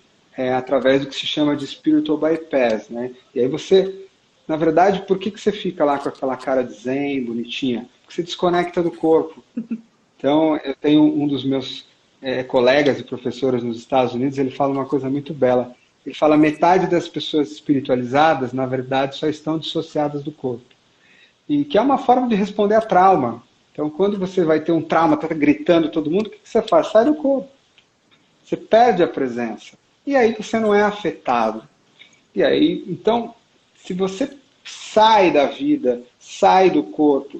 Speaker 2: através do que se chama de spiritual bypass, né? E aí você, na verdade, por que você fica lá com aquela cara de zen, bonitinha? Porque você desconecta do corpo. Então, eu tenho um dos meus colegas e professores nos Estados Unidos, ele fala uma coisa muito bela. Ele fala metade das pessoas espiritualizadas, na verdade, só estão dissociadas do corpo. E que é uma forma de responder a trauma. Então, quando você vai ter um trauma, está gritando todo mundo, o que você faz? Sai do corpo. Você perde a presença. E aí você não é afetado. E aí, então, se você sai da vida, sai do corpo,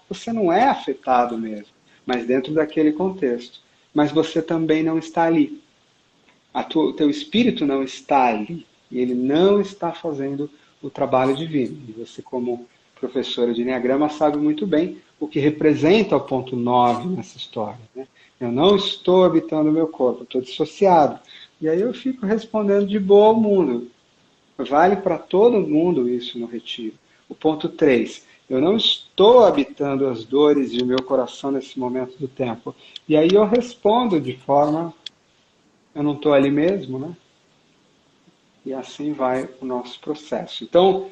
Speaker 2: você não é afetado mesmo, mas dentro daquele contexto. Mas você também não está ali. O teu espírito não está ali. E ele não está fazendo o trabalho divino. E você, como professora de Enneagrama, sabe muito bem o que representa o ponto 9 nessa história, né? Eu não estou habitando o meu corpo, eu estou dissociado. E aí eu fico respondendo de boa ao mundo. Vale para todo mundo isso no retiro. O ponto 3. Eu não estou habitando as dores de meu coração nesse momento do tempo. E aí eu respondo de forma... Eu não estou ali mesmo, né? E assim vai o nosso processo. Então,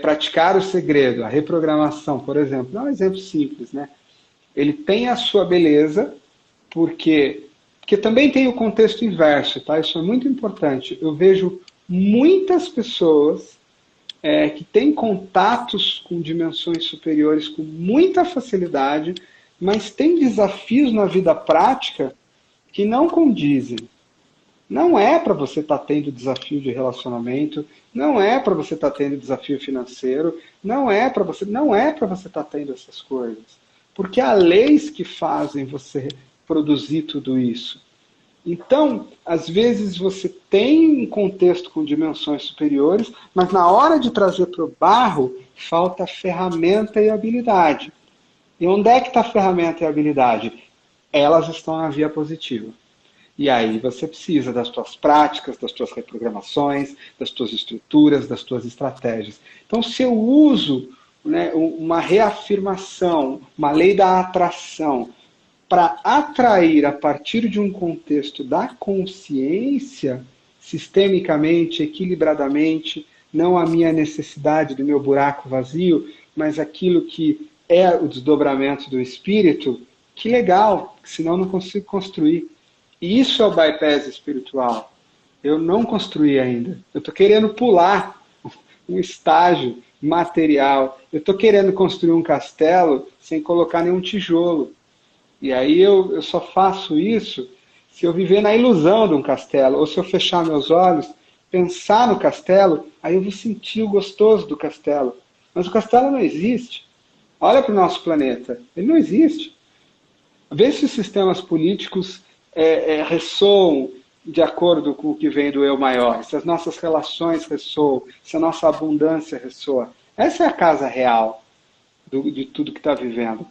Speaker 2: praticar o segredo, a reprogramação, por exemplo, é um exemplo simples, né? Ele tem a sua beleza, porque também tem o contexto inverso, tá? Isso é muito importante. Eu vejo muitas pessoas que têm contatos com dimensões superiores com muita facilidade, mas têm desafios na vida prática que não condizem. Não é para você estar tendo desafio de relacionamento, não é para você estar tendo desafio financeiro, não é para você estar tendo essas coisas. Porque há leis que fazem você produzir tudo isso. Então, às vezes você tem um contexto com dimensões superiores, mas na hora de trazer para o barro, falta ferramenta e habilidade. E onde é que está a ferramenta e a habilidade? Elas estão na via positiva. E aí você precisa das tuas práticas, das tuas reprogramações, das tuas estruturas, das tuas estratégias. Então, se eu uso, né, uma reafirmação, uma lei da atração, para atrair a partir de um contexto da consciência, sistemicamente, equilibradamente, não a minha necessidade do meu buraco vazio, mas aquilo que é o desdobramento do espírito, que legal, senão eu não consigo construir. E isso é o bypass espiritual. Eu não construí ainda. Eu estou querendo pular um estágio material. Eu estou querendo construir um castelo sem colocar nenhum tijolo. E aí eu só faço isso se eu viver na ilusão de um castelo. Ou se eu fechar meus olhos, pensar no castelo, aí eu vou sentir o gostoso do castelo. Mas o castelo não existe. Olha para o nosso planeta. Ele não existe. Vê se os sistemas políticos ressoam de acordo com o que vem do eu maior, se as nossas relações ressoam, se a nossa abundância ressoa. Essa é a casa real de tudo que está vivendo.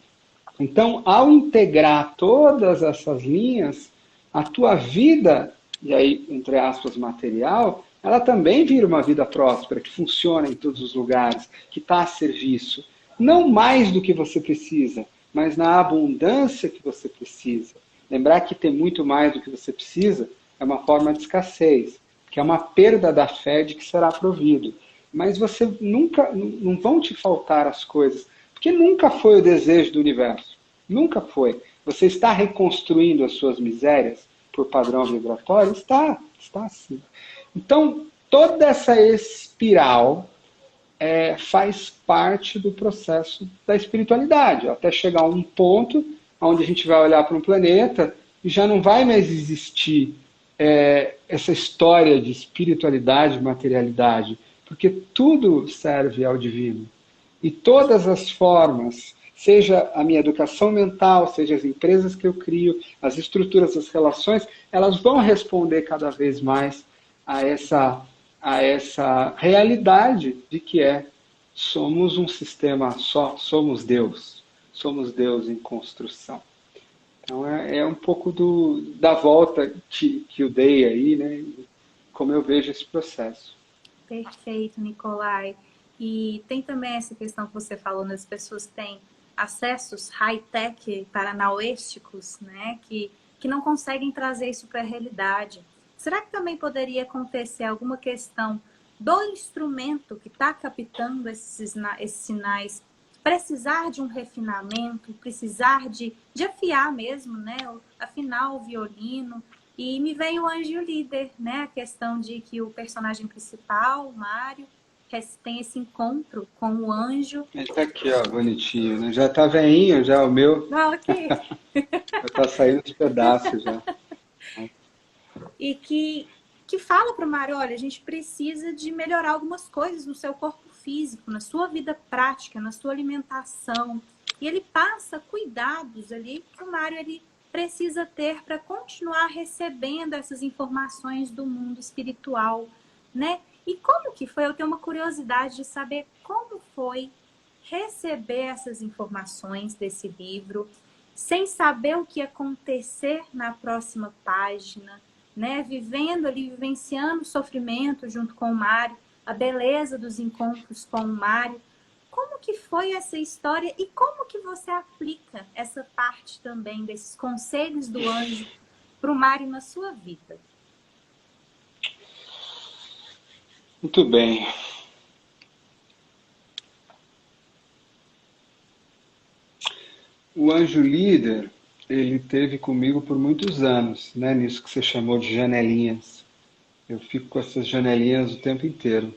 Speaker 2: Então, ao integrar todas essas linhas, a tua vida, e aí, entre aspas, material, ela também vira uma vida próspera, que funciona em todos os lugares, que está a serviço. Não mais do que você precisa, mas na abundância que você precisa. Lembrar que ter muito mais do que você precisa é uma forma de escassez, que é uma perda da fé de que será provido. Mas você nunca, não vão te faltar as coisas, porque nunca foi o desejo do universo. Nunca foi. Você está reconstruindo as suas misérias, por padrão vibratório? Está acima. Então, toda essa espiral faz parte do processo da espiritualidade, até chegar a um ponto onde a gente vai olhar para um planeta e já não vai mais existir essa história de espiritualidade, materialidade, porque tudo serve ao divino. E todas as formas, seja a minha educação mental, seja as empresas que eu crio, as estruturas, as relações, elas vão responder cada vez mais a essa realidade de que somos um sistema só, somos Deus em construção. Então é um pouco da volta que eu dei aí, né? Como eu vejo esse processo.
Speaker 1: Perfeito, Nicolai. E tem também essa questão que você falou, né? As pessoas têm acessos high-tech paranauísticos, né? Que não conseguem trazer isso para a realidade. Será que também poderia acontecer alguma questão do instrumento que está captando esses sinais precisar de um refinamento, precisar de afiar mesmo, né? Afinar o violino? E me vem o anjo líder, né? A questão de que o personagem principal, o Mário, tem esse encontro com o anjo.
Speaker 2: Ele tá aqui, ó, bonitinho, né? Já tá veinho, já o meu.
Speaker 1: Ah, ok.
Speaker 2: Já tá saindo os pedaços já.
Speaker 1: E que fala para o Mário, olha, a gente precisa de melhorar algumas coisas no seu corpo físico, na sua vida prática, na sua alimentação. E ele passa cuidados ali que o Mário ele precisa ter para continuar recebendo essas informações do mundo espiritual, né? E como que foi? Eu tenho uma curiosidade de saber como foi receber essas informações desse livro, sem saber o que ia acontecer na próxima página, né? Vivendo ali, vivenciando o sofrimento junto com o Mário, a beleza dos encontros com o Mário. Como que foi essa história e como que você aplica essa parte também desses conselhos do anjo para o Mário na sua vida?
Speaker 2: Muito bem. O anjo líder, ele teve comigo por muitos anos, né? Nisso que você chamou de janelinhas. Eu fico com essas janelinhas o tempo inteiro.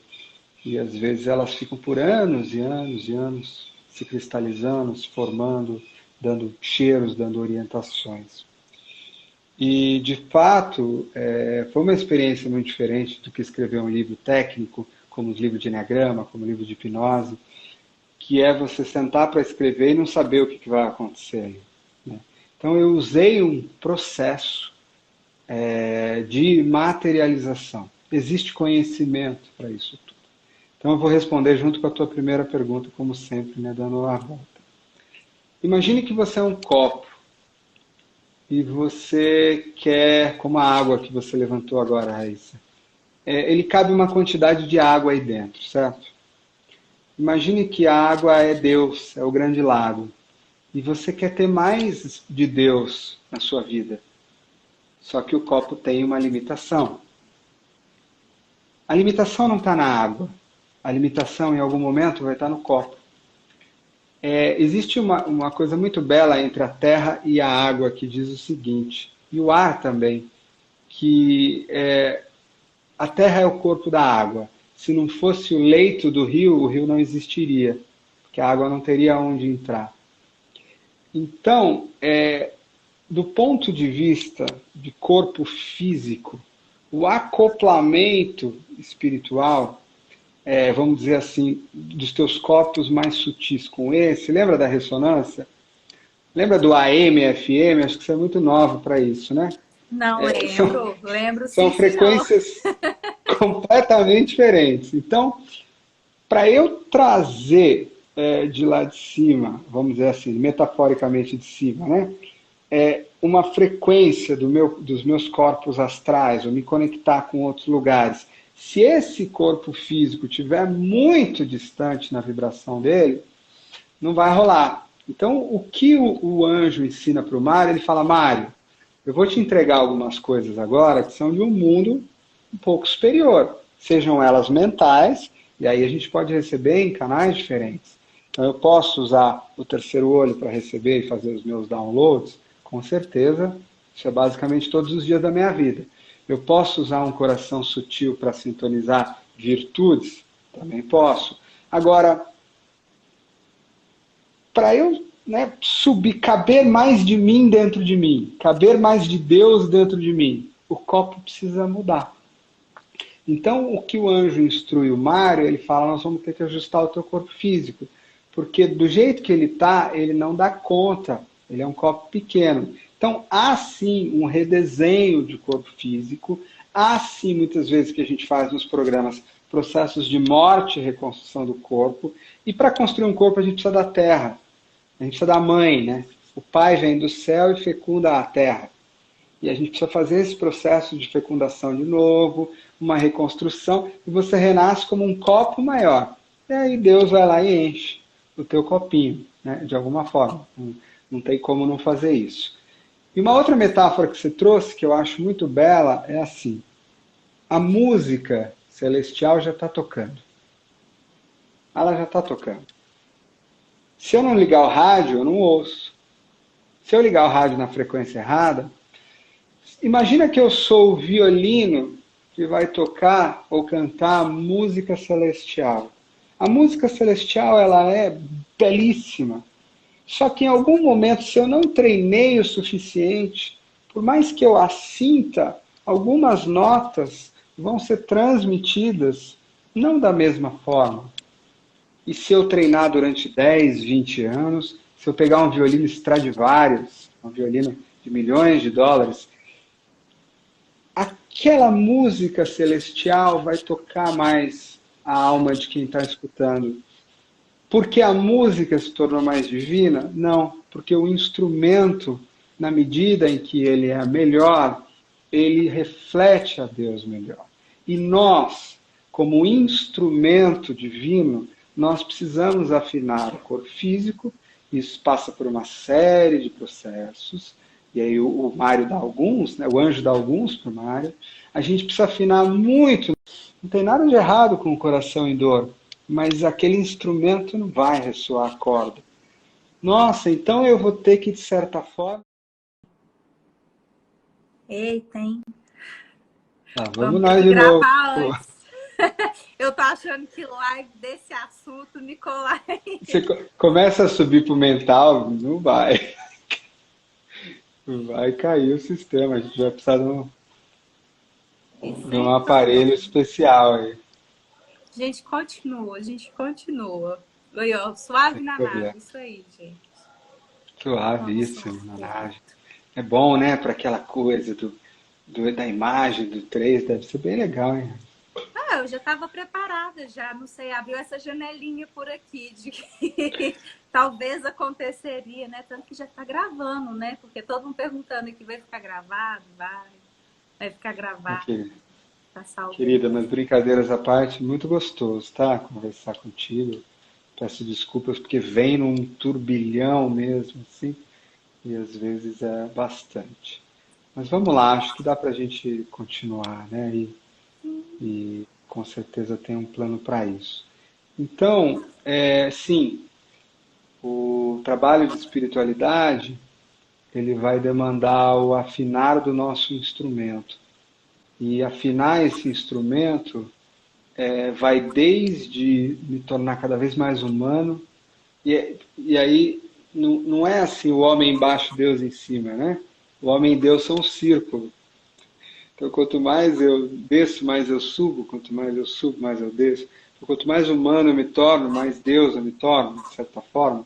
Speaker 2: E às vezes elas ficam por anos e anos e anos se cristalizando, se formando, dando cheiros, dando orientações. E, de fato, foi uma experiência muito diferente do que escrever um livro técnico, como os livros de Enneagrama, como o livro de hipnose, que é você sentar para escrever e não saber o que vai acontecer aí, né? Então, eu usei um processo de materialização. Existe conhecimento para isso tudo. Então, eu vou responder junto com a tua primeira pergunta, como sempre, né, dando a volta. Imagine que você é um copo e você quer, como a água que você levantou agora, Raíssa, ele cabe uma quantidade de água aí dentro, certo? Imagine que a água é Deus, é o grande lago, e você quer ter mais de Deus na sua vida. Só que o copo tem uma limitação. A limitação não está na água. A limitação, em algum momento, vai estar no copo. Existe uma coisa muito bela entre a terra e a água que diz o seguinte, e o ar também, que a terra é o corpo da água. Se não fosse o leito do rio, o rio não existiria, porque a água não teria onde entrar. Então, do ponto de vista de corpo físico, o acoplamento espiritual, vamos dizer assim, dos teus corpos mais sutis com esse, lembra da ressonância? Lembra do AM, FM? Acho que você é muito nova para isso, né?
Speaker 1: Não lembro sim.
Speaker 2: São frequências completamente diferentes. Então, para eu trazer de lá de cima, vamos dizer assim, metaforicamente de cima, né? Uma frequência dos meus corpos astrais, ou me conectar com outros lugares. Se esse corpo físico estiver muito distante na vibração dele, não vai rolar. Então, o que o anjo ensina para o Mário, ele fala, Mário, eu vou te entregar algumas coisas agora que são de um mundo um pouco superior. Sejam elas mentais, e aí a gente pode receber em canais diferentes. Então, eu posso usar o terceiro olho para receber e fazer os meus downloads, com certeza, Isso é basicamente todos os dias da minha vida. Eu posso usar um coração sutil para sintonizar virtudes? Também posso. Agora, para eu, né, subir, caber mais de mim dentro de mim, caber mais de Deus dentro de mim, o copo precisa mudar. Então, o que o anjo instrui o Mário, ele fala, nós vamos ter que ajustar o teu corpo físico, porque do jeito que ele está, ele não dá conta, ele é um copo pequeno. Então, há sim um redesenho de corpo físico, há sim muitas vezes que a gente faz nos programas processos de morte e reconstrução do corpo, e para construir um corpo a gente precisa da terra, a gente precisa da mãe, né? O pai vem do céu e fecunda a terra. E a gente precisa fazer esse processo de fecundação de novo, uma reconstrução, e você renasce como um copo maior. E aí Deus vai lá e enche o teu copinho, né? De alguma forma. Não tem como não fazer isso. E uma outra metáfora que você trouxe, que eu acho muito bela, é assim. A música celestial já está tocando. Ela já está tocando. Se eu não ligar o rádio, eu não ouço. Se eu ligar o rádio na frequência errada, imagina que eu sou o violino que vai tocar ou cantar música celestial. A música celestial, ela é belíssima. Só que em algum momento, se eu não treinei o suficiente, por mais que eu a sinta, algumas notas vão ser transmitidas não da mesma forma. E se eu treinar durante 10, 20 anos, se eu pegar um violino Stradivarius, um violino de milhões de dólares, aquela música celestial vai tocar mais a alma de quem está escutando. Porque a música se tornou mais divina? Não, porque o instrumento, na medida em que ele é melhor, ele reflete a Deus melhor. E nós, como instrumento divino, nós precisamos afinar o corpo físico, isso passa por uma série de processos, e aí o Mário dá alguns, né, o anjo dá alguns para o Mário, a gente precisa afinar muito. Não tem nada de errado com o coração em dor, mas aquele instrumento não vai ressoar a corda. Nossa, então eu vou ter que, de certa forma...
Speaker 1: Eita, hein?
Speaker 2: Vamos
Speaker 1: Ter
Speaker 2: nós
Speaker 1: que
Speaker 2: de novo.
Speaker 1: gravar antes. Eu tô achando que live desse assunto, Nicolai.
Speaker 2: Você começa a subir pro mental, não vai. Vai cair o sistema. A gente vai precisar
Speaker 1: E
Speaker 2: de um
Speaker 1: sem
Speaker 2: aparelho especial aí.
Speaker 1: a gente continua. Aí, ó, suave
Speaker 2: Sem
Speaker 1: na
Speaker 2: problema.
Speaker 1: nave, isso aí, gente.
Speaker 2: Suavíssimo
Speaker 1: Vamos
Speaker 2: na
Speaker 1: lá.
Speaker 2: nave. É bom, né? Para aquela coisa da imagem, do 3, deve ser bem legal, hein?
Speaker 1: Ah, eu já estava preparada, já, não sei, abriu essa janelinha por aqui de que talvez aconteceria, né? Tanto que já está gravando, né? Porque todo mundo perguntando aqui, vai ficar gravado? Vai ficar gravado,
Speaker 2: Querida,
Speaker 1: tá salvo
Speaker 2: querida,
Speaker 1: aí.
Speaker 2: mas brincadeiras à parte, muito gostoso, tá? Conversar contigo. Peço desculpas porque vem num turbilhão mesmo, assim, e às vezes é bastante. Mas vamos lá, acho que dá para a gente continuar, né? E com certeza tem um plano para isso. Então, sim, o trabalho de espiritualidade, ele vai demandar o afinar do nosso instrumento. E afinar esse instrumento vai desde me tornar cada vez mais humano, e aí não é assim o homem embaixo, Deus em cima, né? O homem e Deus são um círculo. Então, quanto mais eu desço, mais eu subo, quanto mais eu subo, mais eu desço. Então, quanto mais humano eu me torno, mais Deus eu me torno, de certa forma.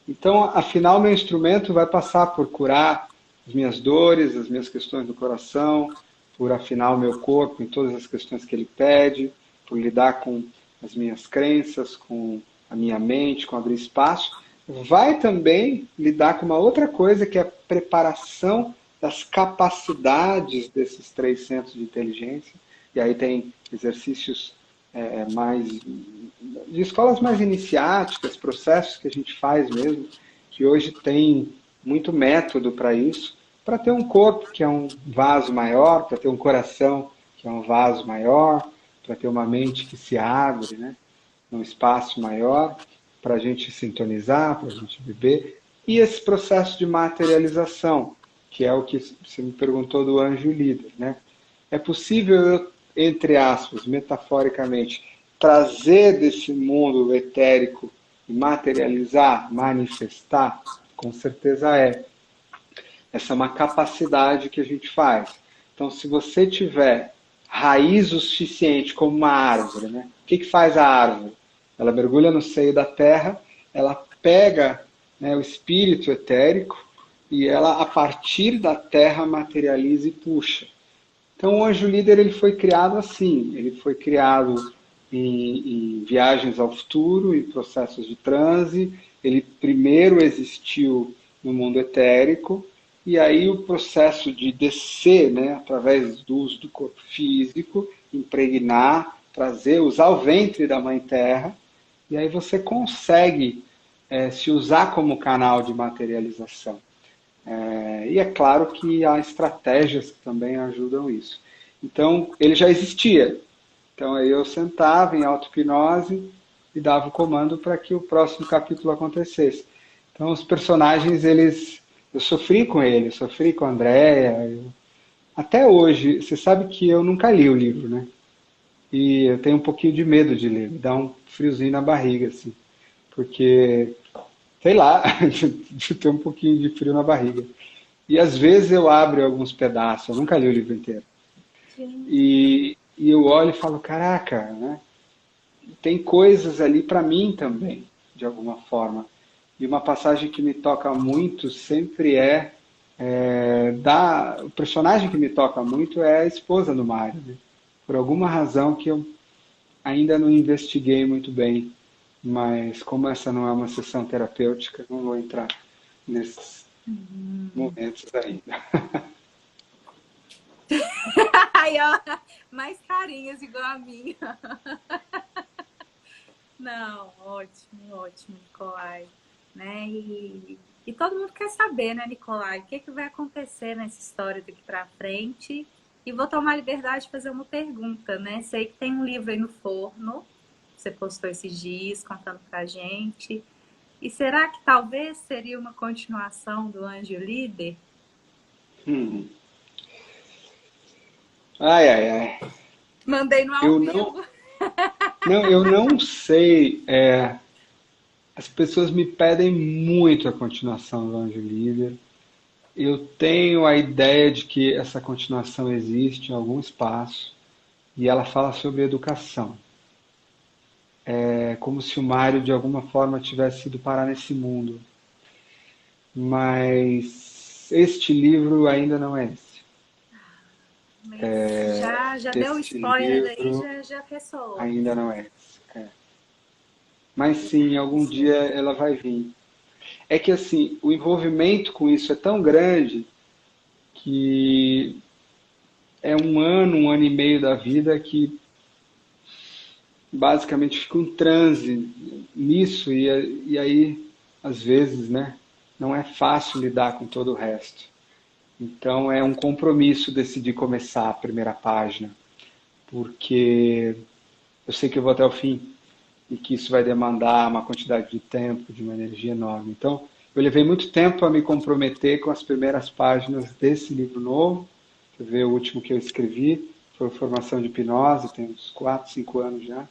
Speaker 2: Então, afinal, meu instrumento vai passar por curar as minhas dores, as minhas questões do coração, por afinar o meu corpo em todas as questões que ele pede, por lidar com as minhas crenças, com a minha mente, com abrir espaço. Vai também lidar com uma outra coisa, que é a preparação das capacidades desses 3 centros de inteligência. E aí tem exercícios mais de escolas mais iniciáticas, processos que a gente faz mesmo, que hoje tem muito método para isso, para ter um corpo que é um vaso maior, para ter um coração que é um vaso maior, para ter uma mente que se abre, né, num espaço maior, para a gente sintonizar, para a gente viver, e esse processo de materialização. que é o que você me perguntou do anjo líder, né? É possível eu, entre aspas, metaforicamente, trazer desse mundo etérico e materializar, manifestar? Com certeza é. Essa é uma capacidade que a gente faz. Então, se você tiver raiz o suficiente como uma árvore, né? O que faz a árvore? Ela mergulha no seio da terra, ela pega, né, o espírito etérico e ela, a partir da terra, materializa e puxa. Então, o anjo líder ele foi criado assim. Ele foi criado em viagens ao futuro, em processos de transe. Ele primeiro existiu no mundo etérico, e aí o processo de descer, né, através do uso do corpo físico, impregnar, trazer, usar o ventre da Mãe Terra, e aí você consegue se usar como canal de materialização. E é claro que há estratégias que também ajudam isso. Então, ele já existia. Então, aí eu sentava em auto-hipnose e dava o comando para que o próximo capítulo acontecesse. Então, os personagens, eu sofri com eles, sofri com a Andrea. Até hoje, você sabe que eu nunca li o livro, né? E eu tenho um pouquinho de medo de ler, me dá um friozinho na barriga, assim. Porque, sei lá, de ter um pouquinho de frio na barriga. E às vezes eu abro alguns pedaços, eu nunca li o livro inteiro.
Speaker 1: Gente,
Speaker 2: E eu olho e falo, caraca, né? Tem coisas ali para mim também, de alguma forma. E uma passagem que me toca muito sempre o personagem que me toca muito é a esposa do Mário, né? Por alguma razão que eu ainda não investiguei muito bem, mas como essa não é uma sessão terapêutica, não vou entrar nesses momentos ainda.
Speaker 1: ai, ó, mais carinhas igual a minha. Não, ótimo, ótimo, Nicolai. Né? E todo mundo quer saber, né, Nicolai, o que, que vai acontecer nessa história daqui para frente. E vou tomar a liberdade de fazer uma pergunta, né? Sei que tem um livro aí no forno, você postou esses dias contando pra gente. E será que talvez seria uma continuação do Anjo Líder?
Speaker 2: Hum. Ai, ai, ai.
Speaker 1: Mandei no ao
Speaker 2: Eu não,
Speaker 1: vivo.
Speaker 2: eu não sei. As pessoas me pedem muito a continuação do Anjo Líder. Eu tenho a ideia de que essa continuação existe em algum espaço e ela fala sobre educação. É como se o Mário, de alguma forma, tivesse ido parar nesse mundo. Mas este livro ainda não é esse.
Speaker 1: Mas já deu
Speaker 2: Este
Speaker 1: spoiler aí,
Speaker 2: livro
Speaker 1: já ressoou.
Speaker 2: ainda não é esse. Mas sim, algum dia ela vai vir. É que assim, o envolvimento com isso é tão grande que é um ano e meio da vida que basicamente fica um transe nisso e aí, às vezes, né, não é fácil lidar com todo o resto. Então é um compromisso decidir começar a primeira página, porque eu sei que eu vou até o fim e que isso vai demandar uma quantidade de tempo, de uma energia enorme. Então, eu levei muito tempo a me comprometer com as primeiras páginas desse livro novo. Você vê o último que eu escrevi, foi Formação de Hipnose, tem uns 4, 5 anos já.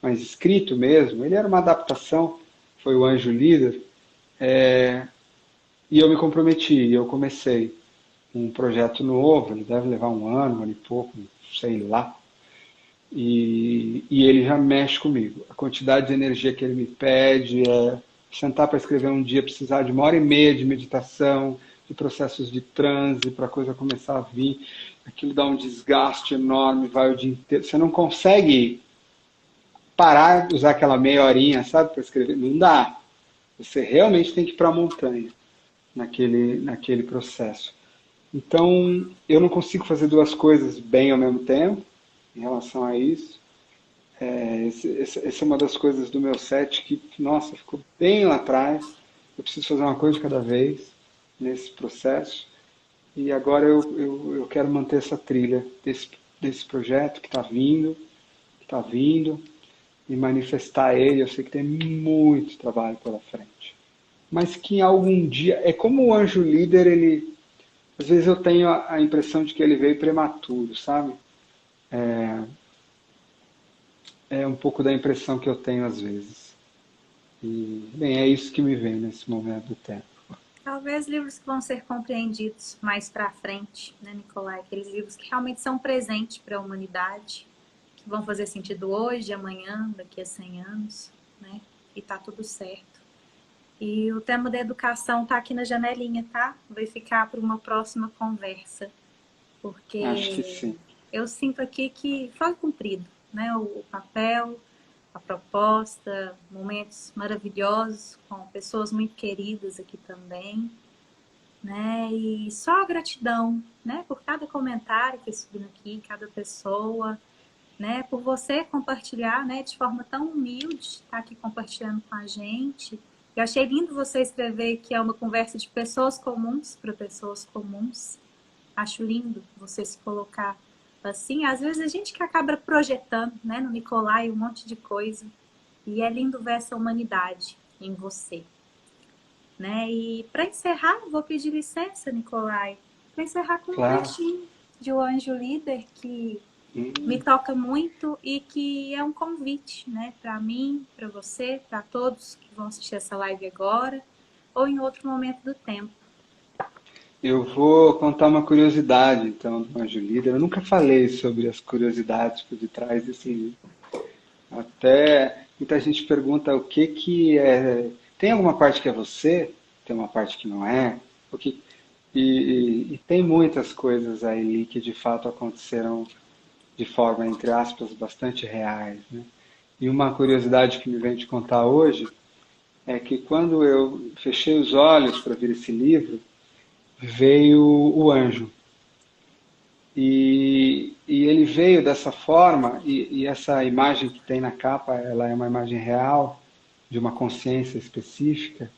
Speaker 2: Mas escrito mesmo, ele era uma adaptação, foi o Anjo Líder, e eu me comprometi, eu comecei um projeto novo, ele deve levar um ano e pouco, sei lá, e ele já mexe comigo. A quantidade de energia que ele me pede é sentar para escrever um dia, precisar de 1 hora e meia de meditação, de processos de transe, para a coisa começar a vir. Aquilo dá um desgaste enorme, vai o dia inteiro. Você não consegue parar de usar aquela meia horinha, sabe, para escrever. Não dá. Você realmente tem que ir para a montanha naquele processo. Então, eu não consigo fazer duas coisas bem ao mesmo tempo em relação a isso. Essa é uma das coisas do meu set que, nossa, ficou bem lá atrás. Eu preciso fazer uma coisa de cada vez nesse processo. E agora eu quero manter essa trilha desse projeto que está vindo, e manifestar ele. Eu sei que tem muito trabalho pela frente. Mas que em algum dia, é como o anjo líder, às vezes eu tenho a impressão de que ele veio prematuro, sabe? É um pouco da impressão que eu tenho às vezes. E, bem, é isso que me vem nesse momento do tempo.
Speaker 1: Talvez livros que vão ser compreendidos mais para frente, né, Nicolai? Aqueles livros que realmente são presentes para a humanidade, que vão fazer sentido hoje, amanhã, daqui a 100 anos, né? E tá tudo certo. E o tema da educação tá aqui na janelinha, tá? Vai ficar para uma próxima conversa,
Speaker 2: Acho que
Speaker 1: porque
Speaker 2: sim.
Speaker 1: eu sinto aqui que foi cumprido, né? O papel, a proposta, momentos maravilhosos com pessoas muito queridas aqui também, né? E só a gratidão, né? Por cada comentário que subindo aqui, cada pessoa, né? Por você compartilhar, né? De forma tão humilde, estar aqui compartilhando com a gente. Eu achei lindo você escrever que é uma conversa de pessoas comuns para pessoas comuns. Acho lindo você se colocar assim. Às vezes a gente que acaba projetando, né? No Nicolai um monte de coisa. E é lindo ver essa humanidade em você, né? E para encerrar, vou pedir licença, Nicolai, para encerrar com um
Speaker 2: Claro.
Speaker 1: trechinho de O Anjo Líder que me
Speaker 2: Hum.
Speaker 1: toca muito e que é um convite, né? Para mim, para você, para todos que vão assistir essa live agora ou em outro momento do tempo.
Speaker 2: Eu vou contar uma curiosidade, então, do Anjo Líder. Eu nunca falei sobre as curiosidades por detrás desse livro. Até muita gente pergunta o que que é. Tem alguma parte que é você? Tem uma parte que não é? O que... e tem muitas coisas aí que de fato aconteceram de forma, entre aspas, bastante reais, né? E uma curiosidade que me vem te contar hoje é que quando eu fechei os olhos para ver esse livro, veio o anjo. E ele veio dessa forma, e essa imagem que tem na capa, ela é uma imagem real, de uma consciência específica.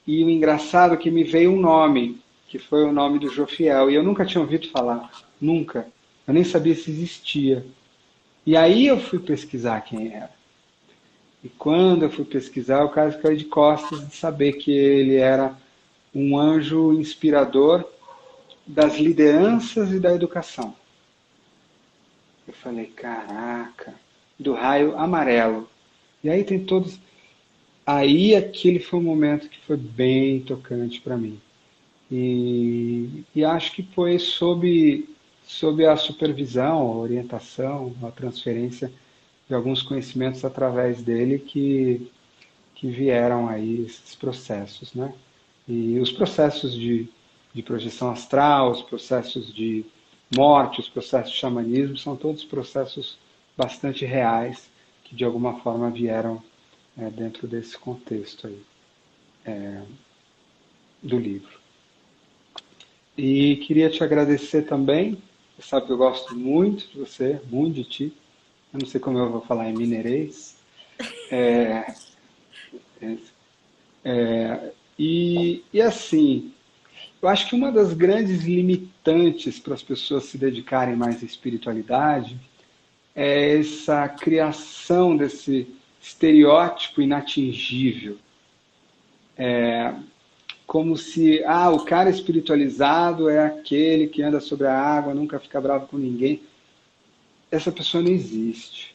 Speaker 2: E o engraçado é que me veio um nome, que foi o nome do Jofiel, e eu nunca tinha ouvido falar, nunca. Eu nem sabia se existia. E aí eu fui pesquisar quem era. E quando eu fui pesquisar, o cara caiu de costas de saber que ele era um anjo inspirador das lideranças e da educação. Eu falei, caraca, do raio amarelo. E aí tem todos. Aí aquele foi um momento que foi bem tocante para mim. E acho que foi sob a supervisão, a orientação, a transferência de alguns conhecimentos através dele que vieram aí esses processos, né? E os processos de projeção astral, os processos de morte, os processos de xamanismo, são todos processos bastante reais que de alguma forma vieram dentro desse contexto aí do livro. E queria te agradecer também. Você sabe que eu gosto muito de você, muito de ti. Eu não sei como eu vou falar em mineirês. E assim, eu acho que uma das grandes limitantes para as pessoas se dedicarem mais à espiritualidade é essa criação desse estereótipo inatingível. Como se, o cara espiritualizado é aquele que anda sobre a água, nunca fica bravo com ninguém. Essa pessoa não existe.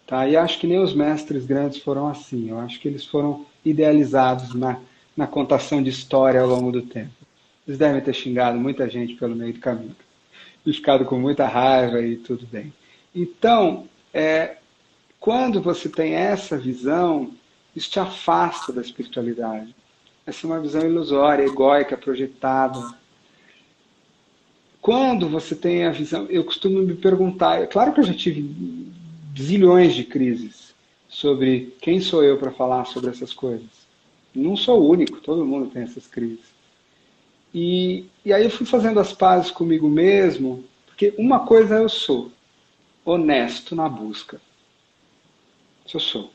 Speaker 2: Tá? E acho que nem os mestres grandes foram assim. Eu acho que eles foram idealizados na contação de história ao longo do tempo. Eles devem ter xingado muita gente pelo meio do caminho. E ficado com muita raiva e tudo bem. Então, quando você tem essa visão, isso te afasta da espiritualidade. Essa é uma visão ilusória, egóica, projetada. Quando você tem a visão, eu costumo me perguntar, é claro que eu já tive zilhões de crises sobre quem sou eu para falar sobre essas coisas. Não sou o único, todo mundo tem essas crises. E aí eu fui fazendo as pazes comigo mesmo, porque uma coisa eu sou, honesto na busca. Isso eu sou.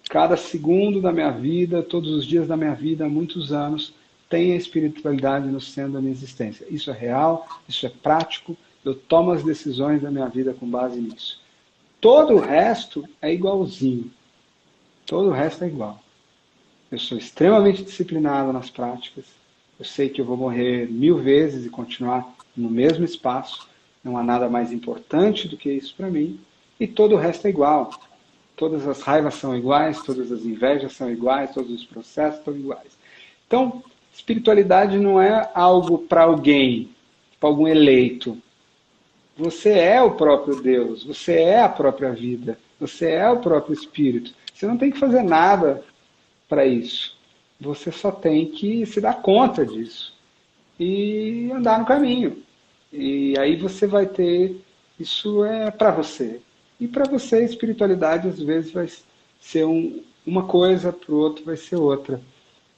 Speaker 2: Cada segundo da minha vida, todos os dias da minha vida, há muitos anos, tem a espiritualidade no centro da minha existência. Isso é real, isso é prático, eu tomo as decisões da minha vida com base nisso. Todo o resto é igualzinho. Todo o resto é igual. Eu sou extremamente disciplinado nas práticas, eu sei que eu vou morrer 1000 vezes e continuar no mesmo espaço, não há nada mais importante do que isso para mim, e todo o resto é igual. Todas as raivas são iguais, todas as invejas são iguais, todos os processos são iguais. Então, espiritualidade não é algo para alguém, para algum eleito. Você é o próprio Deus, você é a própria vida, você é o próprio Espírito. Você não tem que fazer nada para isso. Você só tem que se dar conta disso e andar no caminho. E aí você vai ter, isso é para você. E para você, a espiritualidade às vezes vai ser uma coisa, para o outro vai ser outra.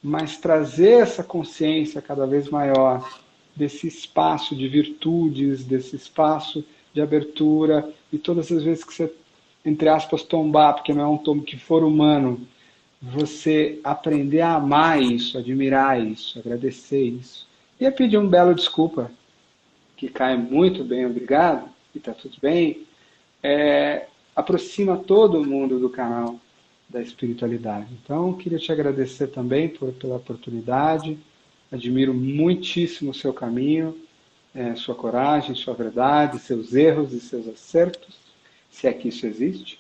Speaker 2: Mas trazer essa consciência cada vez maior desse espaço de virtudes, desse espaço de abertura, e todas as vezes que você, entre aspas, tombar, porque não é um tombo que for humano, você aprender a amar isso, admirar isso, agradecer isso. E a pedir um belo desculpa, que cai muito bem, obrigado, e está tudo bem, aproxima todo mundo do canal da espiritualidade. Então, queria te agradecer também pela oportunidade, admiro muitíssimo o seu caminho, sua coragem, sua verdade, seus erros e seus acertos, se é que isso existe,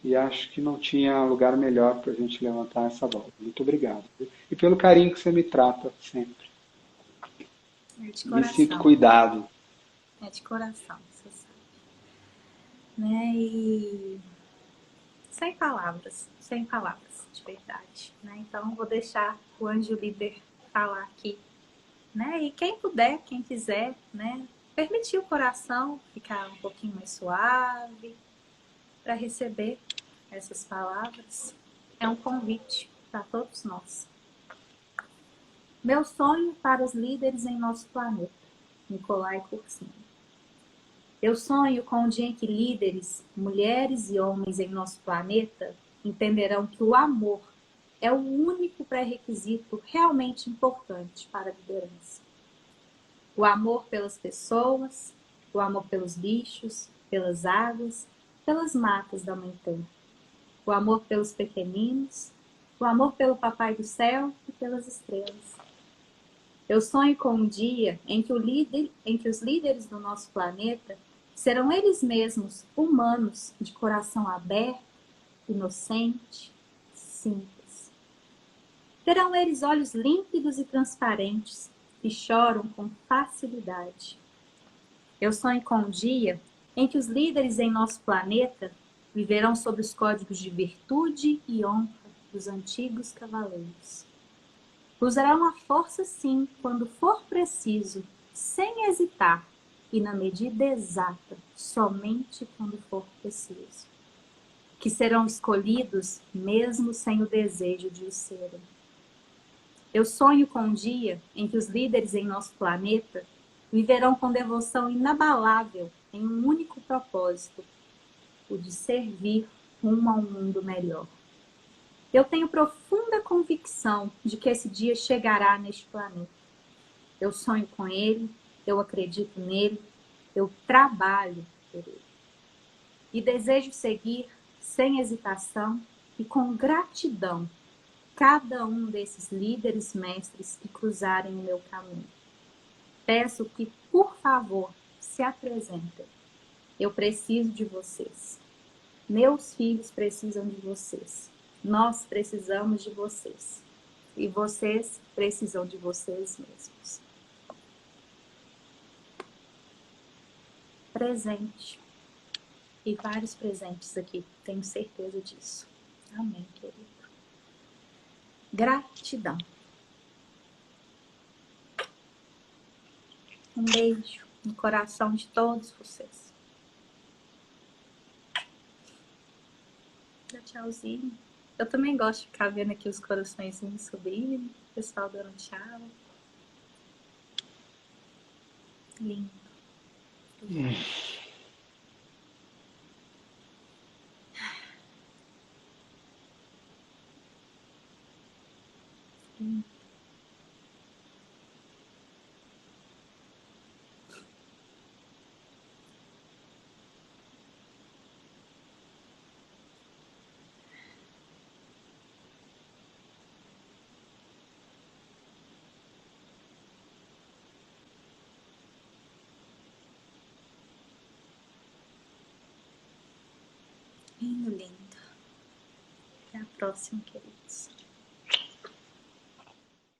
Speaker 2: e acho que não tinha lugar melhor para a gente levantar essa bola. Muito obrigado. E pelo carinho que você me trata sempre.
Speaker 1: É de
Speaker 2: Me sinto
Speaker 1: coração.
Speaker 2: cuidado.
Speaker 1: É de coração, você sabe. Né? E sem palavras, de verdade. Né? Então, vou deixar o anjo líder falar aqui. Né? E quem puder, quem quiser, né? Permitir o coração ficar um pouquinho mais suave para receber essas palavras. É um convite para todos nós. Meu sonho para os líderes em nosso planeta. Nicolai Corsini. Eu sonho com o dia em que líderes, mulheres e homens em nosso planeta entenderão que o amor é o único pré-requisito realmente importante para a liderança. O amor pelas pessoas, o amor pelos bichos, pelas águas, pelas matas da Mãe Terra. O amor pelos pequeninos, o amor pelo Papai do Céu e pelas estrelas. Eu sonho com um dia em que os líderes do nosso planeta serão eles mesmos humanos de coração aberto, inocente, simples. Terão eles olhos límpidos e transparentes e choram com facilidade. Eu sonho com um dia em que os líderes em nosso planeta viverão sob os códigos de virtude e honra dos antigos cavaleiros. Usarão a força sim, quando for preciso, sem hesitar, e na medida exata, somente quando for preciso. Que serão escolhidos mesmo sem o desejo de o serem. Eu sonho com um dia em que os líderes em nosso planeta viverão com devoção inabalável em um único propósito, o de servir rumo a um mundo melhor. Eu tenho profunda convicção de que esse dia chegará neste planeta. Eu sonho com ele, eu acredito nele, eu trabalho por ele. E desejo seguir sem hesitação e com gratidão cada um desses líderes mestres que cruzarem o meu caminho. Peço que, por favor, se apresentem. Eu preciso de vocês. Meus filhos precisam de vocês. Nós precisamos de vocês. E vocês precisam de vocês mesmos. Presente. E vários presentes aqui, tenho certeza disso. Amém, querido. Gratidão. Um beijo no coração de todos vocês. Dá tchauzinho. Eu também gosto de ficar vendo aqui os coraçõezinhos subindo, o pessoal dando tchau. Lindo. Lindo, lindo. Até a próxima, queridos.